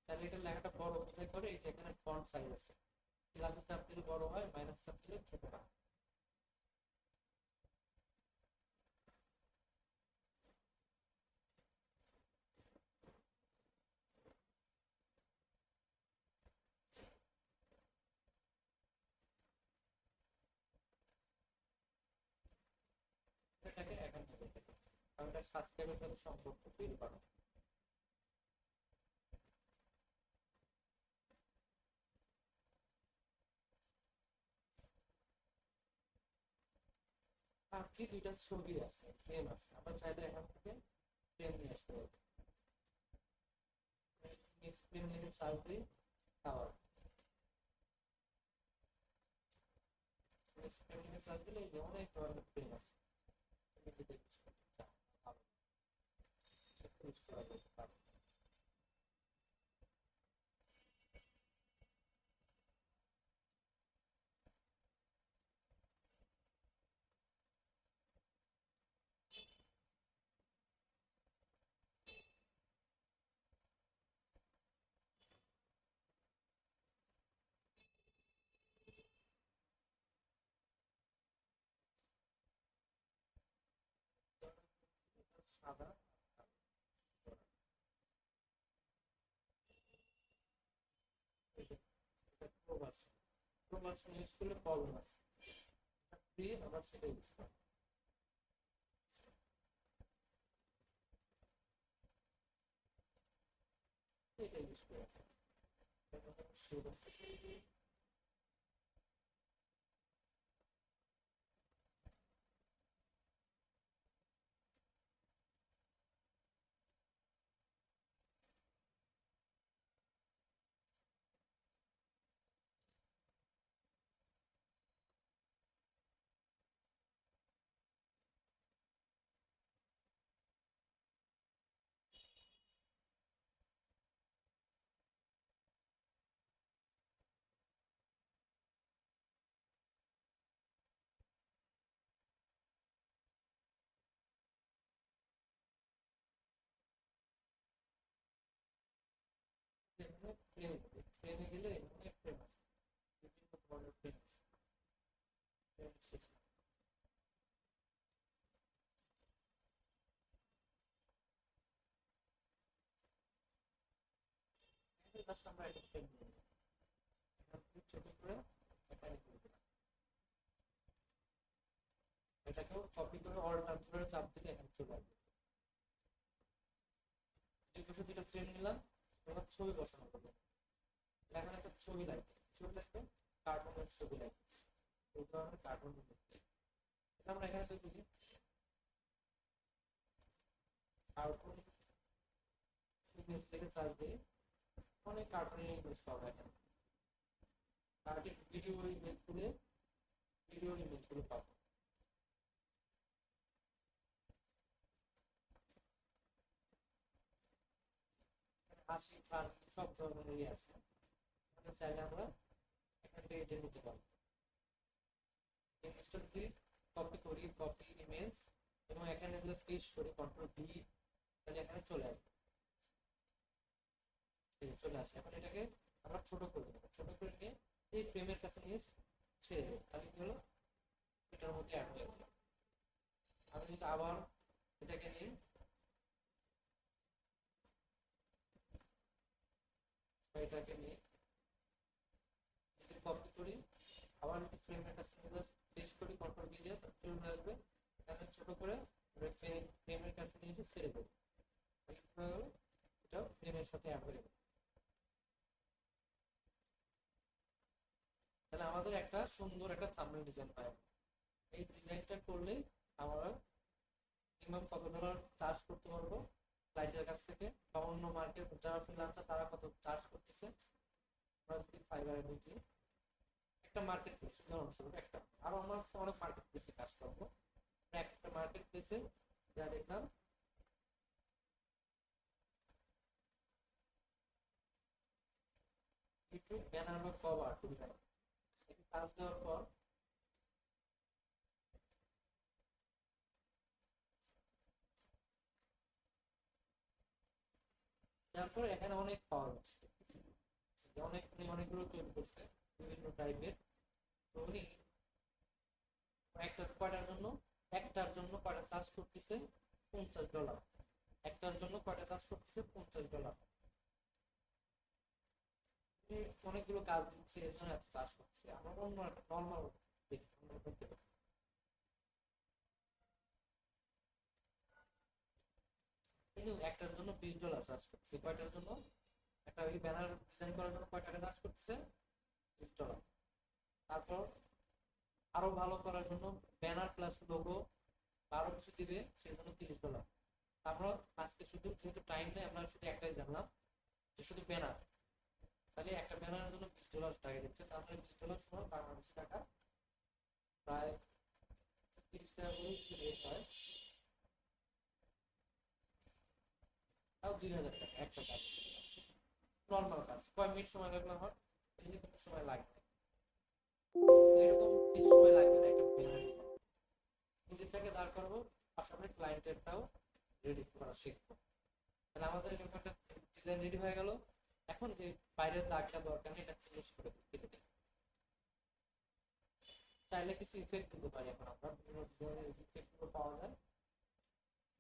তাহলে এটা লেখাটা বড় কোথায় করে, এই যে এখানে ফন্ট সাইজ আছে, প্লাসের চাপ দিলে বড় হয়, মাইনাস চাপ দিলে ছোট হয়। এটাকে এখান থেকে দেখো, কারণ এটা সাবস্ক্রাইবের সাথে সম্পর্ক তৈরি করা। আর কি দুইটা ছবি আছে, ফ্রেম আছে, আমরা চাইলে এখান থেকে ফ্রেম নিয়ে আসতে পারবো। ফ্রেম নিয়ে সার্চ দিই, টাওয়ার ফ্রেম নিয়ে সার্চ দিলে এই যে অনেক ধরনের ফ্রেম আছে, তুমি যদি ইউজ করতে চাও ভালো ইউজ করা যেতে পারে। সাদা প্রোভার্সন ইউজ করলে প্রবলেম আছে, ফ্রি আবার সেটা ইউজ করে এটা ইউজ করে শেড আছে। এখানে ফ্রেমে গেলে অনেক ফ্রেম আছে, বিভিন্ন ধরনের ফ্রেম আছে, ফ্রেম শেষ না। এখানে জাস্ট আমরা একটা ফ্রেম দিয়ে দিলাম, এখান থেকে ছোট করে এখানে করে দিলাম, এটাকেও কপি করে অল্টার ধরে চাপ দিলে এখানে চলে আসবে। এই বসে দুটো ফ্রেম নিলাম, এবার ছবি বসানো করবো, এখানে একটা ছবি লাগবে, ছবি লাগবে কার্টুনের ছবি লাগবে, এই ধরনের কার্টুন আমরা এখানে যদি কার্টুন ইমেজ থেকে চার্জ দিই অনেক কার্টুনের ইমেজ পাবো এখানে, কার্টুন ভিডিও ইমেজগুলো পাবো। হাসি ফান সব ধরনেরই আছে, মানে চাইলে আমরা এখান থেকে এটা নিতে পারবো। ইমেজটা যদি কপি করি, কপি ইমেজ, এবং এখানে যদি পেস্ট করি কন্ট্রোল ভি, তাহলে এখানে চলে আসবে, চলে আসে। এখন এটাকে আমরা ছোট করে দেবো, ছোট করে নিয়ে এই ফ্রেমের কাছে নিয়ে ছেড়ে দেবো, তাহলে কি হলো এটার মধ্যে অ্যাড হয়ে গেল। আমি যদি আবার এটাকে নিই, এটাকে নিয়ে যদি কপি করি, আবার যদি ফ্রেমের কাছে নিয়ে পেস্ট করি কন্ট্রোল ভি দিয়ে চলে আসবে, এখানে ছোট করে ফ্রেমের কাছে নিয়ে এসে ছেড়ে দেবো, তাহলে কি হয়ে গেল এটাও ফ্রেমের সাথে অ্যাড হয়ে গেল। তাহলে আমাদের একটা সুন্দর একটা থাম্বনেল ডিজাইন পাই। এই ডিজাইনটা করলে আমরা মিনিমাম কত ডলার চার্জ করতে পারবো ক্লায়েন্টের কাছ থেকে, বা অন্য মার্কেট যারা ফ্রিল্যান্সার তারা কত চার্জ করতেছে। আমরা যদি ফাইবারে ঢুকি, একটা মার্কেট প্লেস উদাহরণস্বরূপ, একটা আরো আমরা অনেক মার্কেট প্লেসে কাজ করবো, একটা মার্কেট প্লেসে যা দেখলাম ইউটিউব ব্যানার বা কভার ডিজাইন, চার্জ দেওয়ার পর তারপর এখানে অনেক পাওয়া যাচ্ছে, অনেক উনি অনেকগুলো তৈরি করছে বিভিন্ন টাইপের। তো উনি একটার জন্য কয়টা চার্জ করতেছে $50, একটার জন্য কয়টা চার্জ করতেছে $50। উনি অনেকগুলো কাজ দিচ্ছে এর জন্য এত চার্জ করছে, আমরা অন্য একটা নর্মাল দেখি আমরা করতে পারি। কিন্তু একটার জন্য $20 চার্জ করতেছে, কয়টার জন্য একটা ওই ব্যানার ডিজাইন করার জন্য কয় টাকা চার্জ করতেছে $20। তারপর আরো ভালো করার জন্য ব্যানার প্লাস লোগো আরো কিছু দিবে, সেই জন্য $30। আমরা আজকে শুধু যেহেতু টাইম নেই আমরা শুধু একটাই জানলাম যে শুধু ব্যানার, তাহলে একটা ব্যানারের জন্য $20 টাকা দিচ্ছে, তাহলে $20 সমান বাংলাদেশি টাকা প্রায় 30 টাকা করে রেট হয়, তাও 2000 টাকা একটা কাজ। নর্মাল কাজ কয় মিনিট সময় লাগলো আমার, বেশি কিন্তু সময় লাগবে না। এরকম বেশি সময় লাগবে না একটা ব্যানার ডিজাইন, নিজেরটাকে দাঁড় করবো, পাশাপাশি ক্লায়েন্টেরটাও রেডি করা শিখবো। তাহলে আমাদের এরকম একটা ডিজাইন রেডি হয়ে গেল। এখন যে বাইরের দাগটা দরকার নেই, এটা ক্লোজ করে কেটে দিই। চাইলে কিছু ইফেক্ট দিতে পারি, এখন আমরা বিভিন্ন ডিজাইনের ইফেক্ট গুলো পাওয়া যায়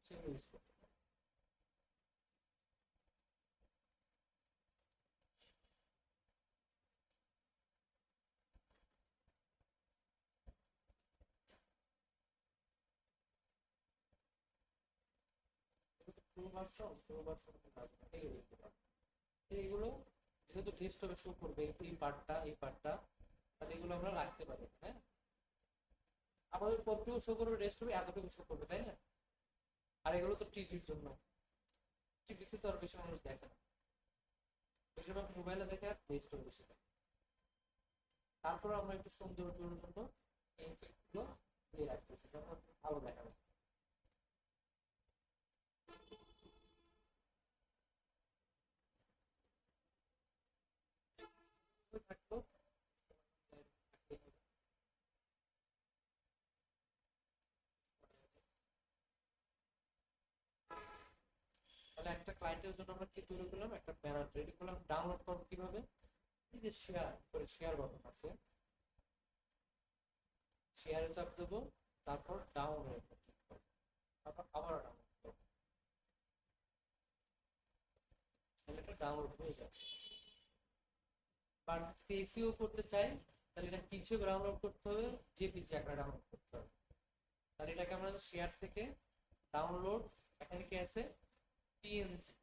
সেগুলো ইউজ করতে পারি। ফুল ভার্সন এগুলো দেখতে পারো। এইগুলো যেহেতু ডেস্কটপে শো করবে এই পার্টটা তাহলে এগুলো আমরা রাখতে পারি, হ্যাঁ। আমাদের কতটুকু শো করবে ডেস্কটপে এতটুকু শো করবে, তাই না? আর এগুলো তো টিভির জন্য, টিভিতে তো আর বেশি মানুষ দেখে না, বেশিরভাগ মোবাইলে দেখে আর ডেস্কটপে বেশি দেখে। তারপর আমরা একটু সৌন্দর্যের জন্য এই ইফেক্ট গুলো দিয়ে রাখতেছি যেন একটু ভালো দেখাবে। থাকলো তাহলে একটা ক্লায়েন্টের জন্য আমরা কি তৈরি করলাম, একটা ব্যানার রেডি করলাম। ডাউনলোড করবো কিভাবে? এই যে শেয়ার বাটন আছে, শেয়ারে চাপ দেবো, তারপর ডাউনলোড তারপর আবার ডাউনলোড করবো, তাহলে এটা ডাউনলোড হয়ে যাবে। বাট এসিও করতে চাই তাহলে এটা কিছু ডাউনলোড করতে হবে, জেপিজি আকারে ডাউনলোড করতে হবে। তাহলে এটাকে আমরা শেয়ার থেকে ডাউনলোড, এখানে কি আছে পিএনজি।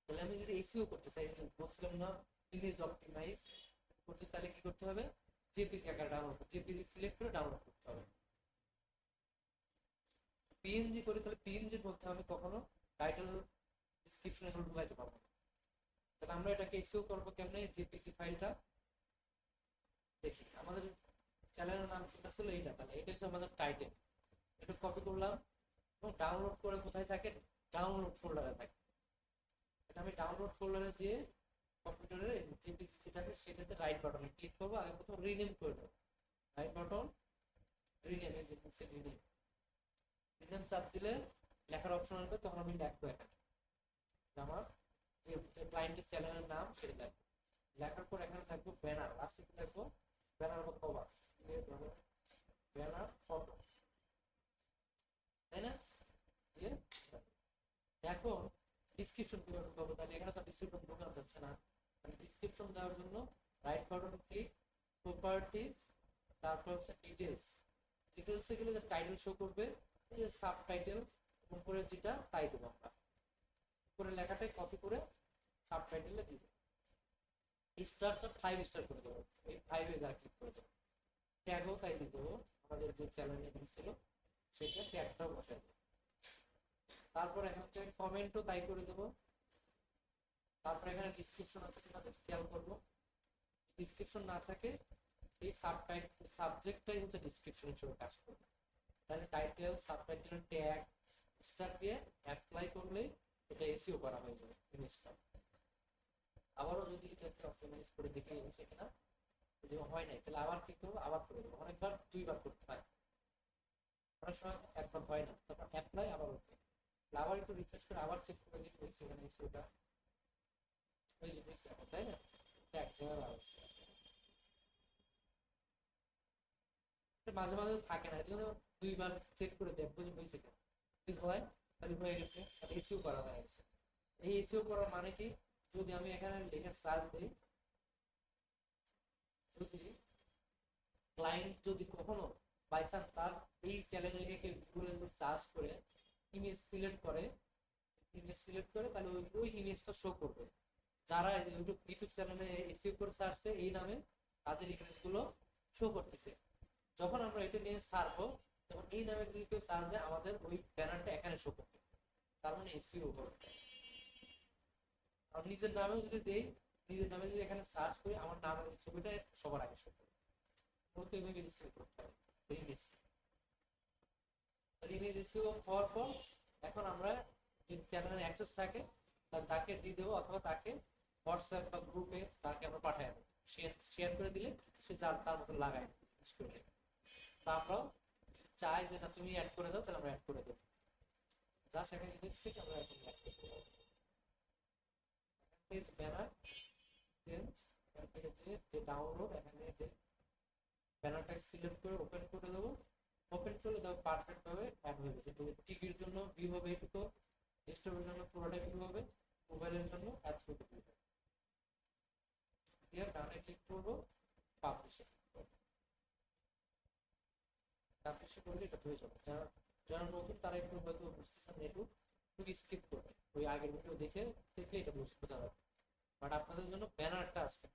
তাহলে আমি যদি এসিও করতে চাই, বলছিলাম না ইমেজ অপটিমাইজ করতে, তাহলে কি করতে হবে, জেপিজি আকারে ডাউনলোড, জেপিজি সিলেক্ট করে ডাউনলোড করতে হবে। পিএনজি করে তাহলে পিএনজির মধ্যে আমি কখনো টাইটেল ডিসক্রিপশন এগুলো ঢুকাইতে পারবো না। তাহলে আমরা এটাকে এসিও করবো কেমনে, জেপিজি ফাইলটা দেখি। আমাদের চ্যানেলের নাম যেটা ছিল এইটা, তাহলে এটা হচ্ছে আমাদের টাইটেল। এটা কপি করলাম এবং ডাউনলোড করে কোথায় থাকে, ডাউনলোড ফোল্ডারে থাকে। এটা আমি ডাউনলোড ফোল্ডারে যে কম্পিউটারে জেপিজি যেটা আছে সেটাতে রাইট বাটনে ক্লিক করবো, আগে প্রথম রিনেম করে দেবো, রাইট বাটন রিনেম, এই যে রিনেম, রিনেম চাপ দিলে লেখার অপশন আসবে, তখন আমি লিখবো এখানে আমার যে যে ক্লায়েন্টের চ্যানেলের নাম সেটা লিখবো। লেখার পর এখানে লিখবো ব্যানার, লাস্টে কি লিখবো, ব্যানার বা কভার, ব্যানার ফটো, তাই না? দিয়ে এখন ডিসক্রিপশন কিভাবে ঢুকাবো, তাহলে এখানে তো ডিসক্রিপশন ঢোকানো যাচ্ছে না। ডিসক্রিপশন দেওয়ার জন্য রাইট বাটন ক্লিক, প্রপার্টিজ, তারপর হচ্ছে ডিটেলস। ডিটেলসে গেলে যে টাইটেল শো করবে, এই যে সাব টাইটেল উপরে যেটা তাই দেবো আমরা, উপরে লেখাটাই কপি করে সাব টাইটেলে দিব। স্টারটা 5 স্টার করে দেবো, এই 5-এ যা ক্লিক করে দেবো। ট্যাগও তাই দিয়ে দেবো, আমাদের যে চ্যানেলে দিয়েছিল সেটা ট্যাগটাও বসাই দেবো। তারপর এখান থেকে কমেন্টও তাই করে দেবো। তারপর এখানে ডিসক্রিপশন আছে কিনা খেয়াল করবো, ডিসক্রিপশন না থাকে এই সাবজেক্টটাই হচ্ছে ডিসক্রিপশন হিসেবে কাজ করবে। তাহলে টাইটেল, সাবটাইটেল, ট্যাগ, স্টার দিয়ে অ্যাপ্লাই করলে এটা এসইও করা হয়ে যাবে ইমেজটা। আবারও যদি এটাকে অপটিমাইজ করে দেখে হয়েছে কিনা, যে হয় নাই তাহলে আবার কি করবো, আবার করে দেবো। অনেকবার 2বার করতে হয়, অনেক সময় একবার হয় না, তারপর অ্যাপ্লাই আবার ওকে, আবার একটু রিফ্রেশ করে আবার চেক করে দিতে হয়েছে এখানে এসইওটা, ওই যে হয়েছে এখন, তাই না? এক জায়গায় আছে, মাঝে মাঝে থাকে না, এই জন্য 2বার চেক করে দেখবো যে হয়েছে কিনা। যদি হয় তাহলে হয়ে গেছে, তাহলে এসইও করা হয়ে গেছে। এই এসইও করার মানে কি, যদি আমি এখানে লিখে সার্চ দিই, যদি ক্লায়েন্ট যদি কখনো বাই চান্স তার এই চ্যানেলে লিখে গুগলে যদি সার্চ করে ইমেজ সিলেক্ট করে, তাহলে ওই ইমেজটা শো করবে। যারা ইউটিউব চ্যানেলে এসইও করে সার্চে এই নামে, তাদের ইমেজ গুলো শো করতেছে। যখন আমরা এটা নিয়ে ছাড়বো, তখন এই নামে যদি কেউ সার্চ দেয়, আমাদের ওই ব্যানারটা এখানে শো করবে, তার মানে এসইও করবে। আর নিজের নামেও যদি দেই, নিজের নামে যদি এখানে সার্চ করি, আমার নামের ছবিটা সবার আগে শো করবে। ওকে এভাবে এসইও করতে হবে ইমেজ। ইমেজ এসইও হওয়ার পর এখন আমরা যদি চ্যানেলের অ্যাক্সেস থাকে তাকে দিয়ে দেবো, অথবা তাকে হোয়াটসঅ্যাপ বা গ্রুপে তাকে আমরা পাঠাই দেবো, শেয়ার করে দিলে সে তার মতো লাগায় স্ক্রিনে। তা আমরাও চাই যে না তুমি অ্যাড করে দাও, তাহলে আমরা অ্যাড করে দেবো, যা সেখানে ইমেজ থেকে আমরা এখন অ্যাড করতে পারবো। ব্যানার চেঞ্জ, এখান থেকে যে ডাউনলোড, এখানে যে ব্যানারটাকে সিলেক্ট করে ওপেন করে দেবো, ওপেন করলে দেখো পারফেক্ট ভাবে অ্যাড হয়ে গেছে। টিভির জন্য ভিউ হবে এটুকু, ডেস্কটপের জন্য পুরোটা ভিউ হবে, মোবাইলের জন্য এতটুকু ভিউ হবে। ডানে ক্লিক করবো, পাবলিশে ক্লিক করবো, পাবলিশে করলে এটা হয়ে যাবে। যারা যারা নতুন তারা একটু হয়তো বুঝতেছেন একটু, একটু স্কিপ করবেন, ওই আগের ভিডিও দেখে দেখলে এটা বোঝা যাবে। বাট আপনাদের জন্য ব্যানারটা আসছে,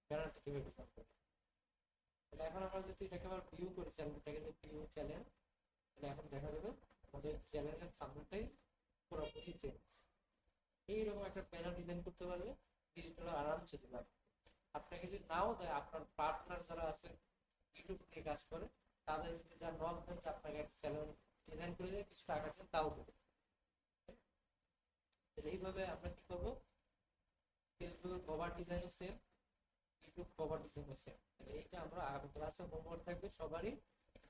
ব্যানারটা কিভাবে ডিজাইন করবেন। তাহলে এখন আমরা যদি এটাকে আবার ভিউ করি, চ্যানেলটাকে যে ভিউ চ্যানেল, তাহলে এখন দেখা যাবে আমাদের চ্যানেলের থাম্বনেলটাই পুরোপুরি চেঞ্জ। এইরকম একটা ব্যানার ডিজাইন করতে পারলে ডিজিটাল আরামসে দিতে পারবে। আপনাকে যদি নাও দেয়, আপনার পার্টনার যারা আছে ইউটিউব নিয়ে কাজ করে, তাদের যদি যা নক দেন যে আপনাকে একটা চ্যানেল ডিজাইন করে দেয়, কিছু টাকা আছে তাও দেবে। তাহলে এইভাবে আমরা কি করবো, ফেসবুকের কভার ডিজাইনও সেম, ইউটিউব কভার ডিজাইনও সেম। তাহলে এইটা আমরা আগামী ক্লাসে হোমওয়ার্ক থাকবে সবারই,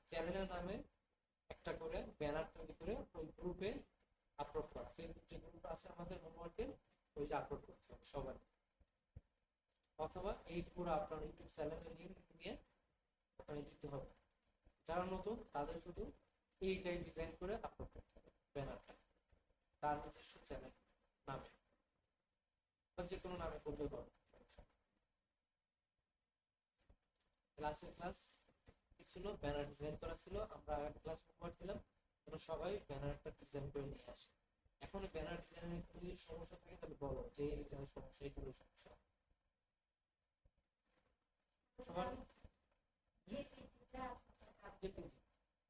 চ্যানেলের নামে একটা করে ব্যানার তৈরি করে ওই গ্রুপে আপলোড করা। ফেসবুক যে গ্রুপ আছে আমাদের হোমওয়ার্কের, ওই যে আপলোড করতে হবে সবাই। অথবা এই পুরো আপনার ইউটিউব চ্যানেলের লিঙ্ক নিয়ে ওখানে দিতে হবে। যারা নতুন তাদের শুধু এইটাই ডিজাইন করে আপলোড করতে হবে ব্যানারটা, তার নিজস্ব চ্যানেল নামে বা যে কোনো নামে করতে পারবে। ক্লাসের ক্লাস কি ছিল, ব্যানার ডিজাইন করা ছিল। আমরা ক্লাস হোমওয়ার্ক দিলাম যেন সবাই ব্যানারটা ডিজাইন করে নিয়ে আসে। এখন ব্যানার ডিজাইনের যদি সমস্যা থাকে তাহলে বলো যে এই সমস্যা, এইগুলো সমস্যা সবার।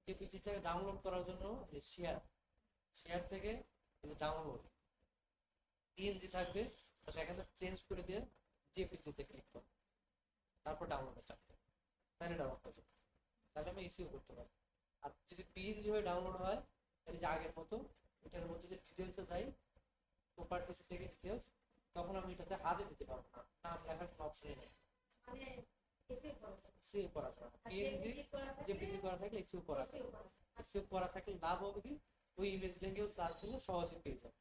জেপিজিটা ডাউনলোড করার জন্য যে শেয়ার, শেয়ার থেকে ডাউনলোড পিএনজি থাকবে, তো সেখানে চেঞ্জ করে দিয়ে জেপিজিতে ক্লিক করো, তারপর ডাউনলোডে চাপতে, তাহলে ডাউনলোড হয়ে যাবে। তাহলে আমি ইসিও করতে পারি। আর যদি পিএনজি হয়ে ডাউনলোড হয়, তাহলে যে আগের মতো এটার মধ্যে যে ডিটেলসে যাই, প্রপার্টিস থেকে ডিটেলস, তখন আমি এটাতে হাতে দিতে পারবো না, নাম লেখার কোনো অপশনই নেই, সেভ করা যাবে না। পিএনজি জেপিজি করা থাকলে সেভ করা যাবে, সেভ করা থাকলে লাভ হবে কি, ওই ইমেজ লিখেও সার্চ দিলে সহজে পেয়ে যাবে।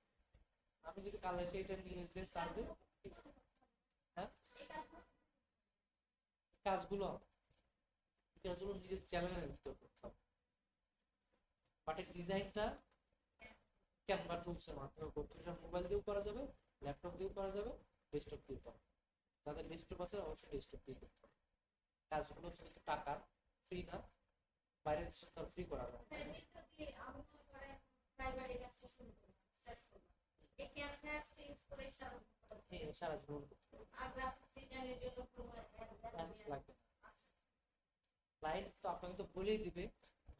আমি যদি কাল এসে এটা ইমেজ দিয়ে সার্চ দিই, হ্যাঁ কাজগুলো কাজগুলো নিজের চ্যানেলের ভিতর করতে হবে। বাট এই ডিজাইনটা ক্যানভা টুলসের মাধ্যমে করতে, এটা মোবাইল দিয়েও করা যাবে, ল্যাপটপ দিয়েও করা যাবে, ডেস্কটপ দিয়েও করা যাবে। যাদের ডেস্কটপ আছে অবশ্যই ডেস্কটপ দিয়ে করতে হবে। কাজগুলো যেহেতু টাকা ফ্রি না, বাইরের দেশে তো ফ্রি করা যায় না। হ্যাঁ, সারা জীবন করতে হবে, চান্স লাগবে না। ক্লায়েন্ট তো আপনাকে তো বলেই দিবে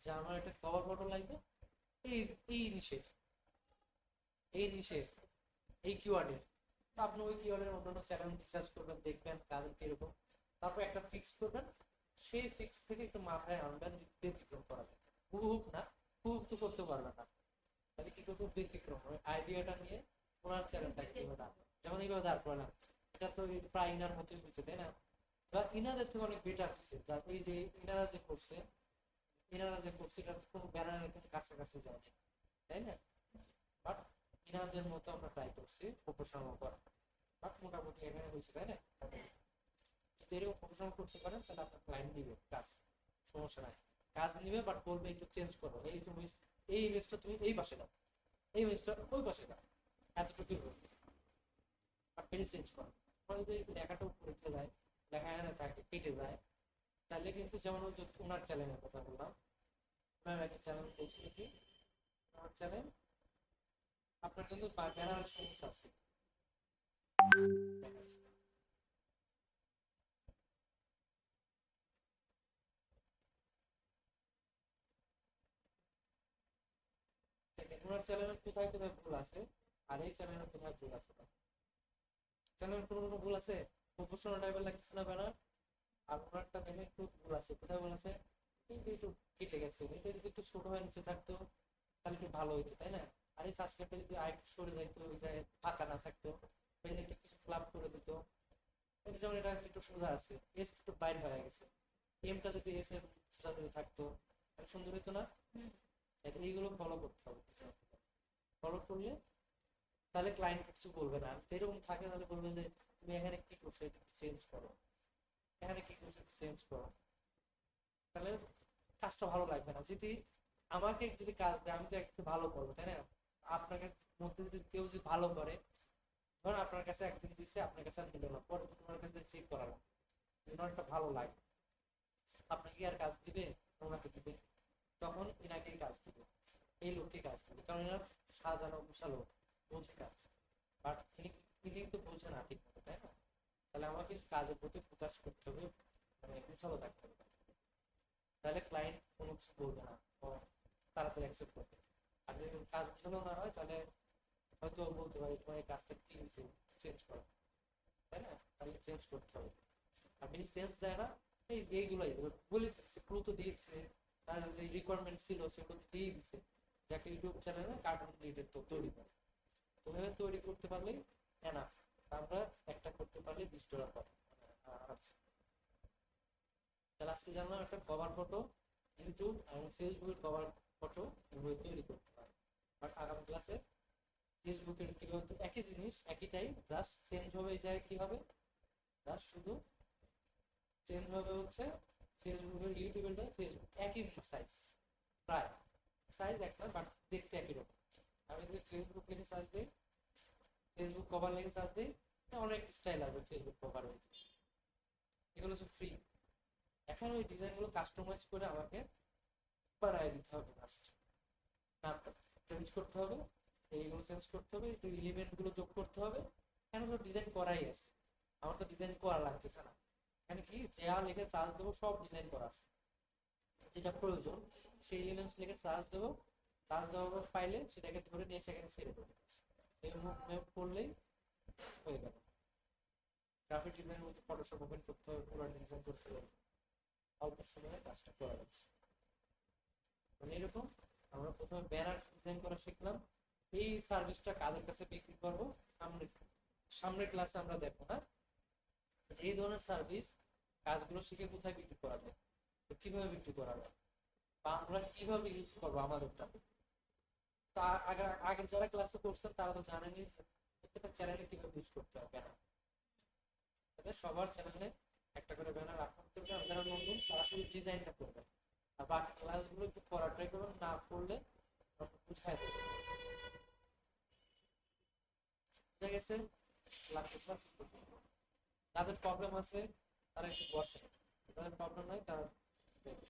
যে আমার একটা কভার ফটো লাগবে এই এই নিশের, এই নিশের এই কিওয়ার্ডের। তো আপনি ওই কিওয়ার্ডের অন্যান্য চ্যানেল রিসার্চ করবেন, দেখবেন কাজ কিরকম, তারপর একটা ফিক্স করবেন। সেই ফিক্স থেকে একটু মাথায় আনবেন যে ব্যতিক্রম করা যায়, হুবহুব না, হুবহুব তো করতে পারবে না। তাহলে কি করতে, ব্যতিক্রম ওই আইডিয়াটা নিয়ে ওনার চ্যানেলটাকে কিভাবে দাঁড়, যেমন এইভাবে দাঁড় করালাম, এটা তো প্রায় ইনার মতোই হচ্ছে তাই না, বা ইনাদের থেকে অনেক বেটার হচ্ছে। এই যে ইনারা যে করছে, ইনারা যে করছে এটা কোনো ব্যানারের কিন্তু কাছাকাছি যায়নি তাই না। বাট ইনাদের মতো আমরা ট্রাই করছি প্রফেশনাল করা, বাট মোটামুটি এখানে হয়েছে তাই না। যদি এরকম প্রফেশনাল করতে পারেন তাহলে আপনার ক্লায়েন্ট নিবে কাজ, সমস্যা নাই। কাজ নিবে বাট বলবে একটু চেঞ্জ করো, এই তুমি এই ইমেজটা তুমি এই পাশে দাও, এই ইমেজটা ওই পাশে দাও, এতটুকুই বলবে, বাট এটা চেঞ্জ করো। যদি লেখাটা উপরে উঠে যায়, লেখা এখানে থাকে কেটে যায়, তাহলে কিন্তু যেমন ওই যে ওনার চ্যানেলের কথা বললাম, ওনার একটা চ্যানেল বলছিল কি, ওনার চ্যানেল আপনার কিন্তু ব্যানারের সমস্যা আছে, দেখাচ্ছি। দেখেন ওনার চ্যানেলে কোথায় কোথায় ভুল আছে, আর এই চ্যানেলে কোথায় ভুল আছে। চ্যানেল কোনো কোনো ভুল আছে, প্রফেশনাল টাইপের লাগতেছে না ব্যানার। আর ওনারটা দেখে একটু ভুল আছে, কোথায় ভুল আছে, কিন্তু একটু কেটে গেছে, এটা যদি একটু ছোট হয়ে নিচে থাকতো তাহলে একটু ভালো হইতো তাই না। আর এই সাবস্ক্রাইবটা যদি আরেকটু সরে যাইতো, ওই জায়গায় ফাঁকা না থাকতো, ওই যে একটু কিছু ফ্লাপ করে দিত, এটা যেমন এটা একটু সোজা আছে, এস একটু বাইরে হয়ে গেছে, এমটা যদি এস এর সোজা করে থাকতো তাহলে সুন্দর হইতো না। এইগুলো ফলো করতে হবে, ফলো করলে তাহলে ক্লায়েন্ট কিছু বলবে না। আর এরকম থাকে তাহলে বলবে যে তুমি এখানে কি করছো এটা চেঞ্জ করো, এখানে কি করছো চেঞ্জ করো, তাহলে কাজটা ভালো লাগবে না। যদি আমাকে যদি কাজ দেয় আমি তো একটু ভালো করবো তাই না। আপনাকে মধ্যে যদি কেউ যদি ভালো করে, ধরুন আপনার কাছে একদিন দিচ্ছে, আপনার কাছে আর নিল না, পরে তোমার কাছে চেক করালাম, ওনারটা ভালো লাগে, আপনাকে আর কাজ দিবে, ওনাকে দিবে, তখন এনাকেই কাজ দিবে। এই লোককে কাজ দেবে, কারণ এনার সাজানো গুছালো বোঝে কাজ, বাট ইনি তো বোঝে না ঠিক মতো, তাই না? তাহলে আমাকে কাজের প্রতি ফোকাস করতে হবে, মানে গুছালো থাকতে হবে, তাহলে ক্লায়েন্ট কোনো কিছু বলবে না, ও তাড়াতাড়ি অ্যাকসেপ্ট করবে। আর যদি কাজ গুছালো না হয় তাহলে হয়তো বলতে পারে তোমার এই কাজটা কি হয়েছে, চেঞ্জ করো, তাই না? তাহলে চেঞ্জ করতে হবে। আর বেশি চেঞ্জ দেয় না, এইগুলাই বলে দিচ্ছে, ক্লু তো দিয়ে দিচ্ছে, তার যে রিকোয়ারমেন্ট ছিল সেগুলো তো দিয়ে দিচ্ছে, যে একটা ইউটিউব চ্যানেলে কার্টুন রিলেটেড তো তৈরি করে, তো ওইভাবে তৈরি করতে পারলেই এনাফ। আমরা একটা করতে পারলে $20 পাবো আরামসে। তাহলে আজকে জানলাম একটা কভার ফটো ইউটিউব এবং ফেসবুকের কভার ফটো এভাবে তৈরি করতে পারে। বাট আগামী ক্লাসে ফেসবুকের কিভাবে, তো একই জিনিস একইটাই, জাস্ট চেঞ্জ হবে, এই জায়গায় কি হবে, জাস্ট শুধু চেঞ্জ হবে হচ্ছে ফেসবুকের ইউটিউবের জায়গায় ফেসবুক একই সাইজ, প্রায় সাইজ এক না, বাট দেখতে একই রকম। আমি যদি ফেসবুক লিখে সার্চ দিই, ফেসবুক কভার লিখে সার্চ দিই, অনেক স্টাইল আসবে ফেসবুক কভার হয়েছে, এগুলো সব ফ্রি। এখন ওই ডিজাইনগুলো কাস্টমাইজ করে আমাকে বানায় দিতে হবে, জাস্ট নামটা চেঞ্জ করতে হবে, এইগুলো চেঞ্জ করতে হবে, একটু এলিমেন্ট গুলো যোগ করতে হবে। কেন তো ডিজাইন করাই আছে, আমার তো ডিজাইন করা লাগতেছে না, এখানে কি যা লিখে চার্জ দেবো সব ডিজাইন করা আছে, যেটা প্রয়োজন সেই এলিমেন্টস লিখে চার্জ দেবো, চার্জ দেওয়ার পর পাইলে সেটাকে ধরে নিয়ে সেখানে ছেড়ে দেবো, এই মুভ ম্যাপ করলেই হয়ে গেল। গ্রাফিক ডিজাইনের মধ্যে ফটোশপ ওপেন করতে হবে, পুরো ডিজাইন করতে হবে, অল্প সময়ে কাজটা করা যাচ্ছে। মানে এরকম আমরা প্রথমে ব্যানার ডিজাইন করা শিখলাম, এই সার্ভিসটা কাদের কাছে বিক্রি করবো সামনে, সামনের ক্লাসে আমরা দেখবো, হ্যাঁ, যে এই ধরনের সার্ভিস কাজগুলো শিখে কোথায় বিক্রি করা যায়, তো কিভাবে বিক্রি করা যায়, বা আমরা কিভাবে ইউজ করবো আমাদেরটা। তা আগের যারা ক্লাসে করছেন তারা তো জানেনই যে প্রত্যেকটা চ্যানেলে কিভাবে ইউজ করতে হবে ব্যানার, তাহলে সবার চ্যানেলে একটা করে ব্যানার রাখতে হবে। আর যারা নতুন তারা শুধু ডিজাইনটা করবে, আর বাকি ক্লাসগুলো একটু করার ট্রাই করবেন, না করলে বুঝাই দেবে, বুঝা গেছে? যাদের প্রবলেম আছে তারা একটু বসে, যাদের প্রবলেম নাই তারা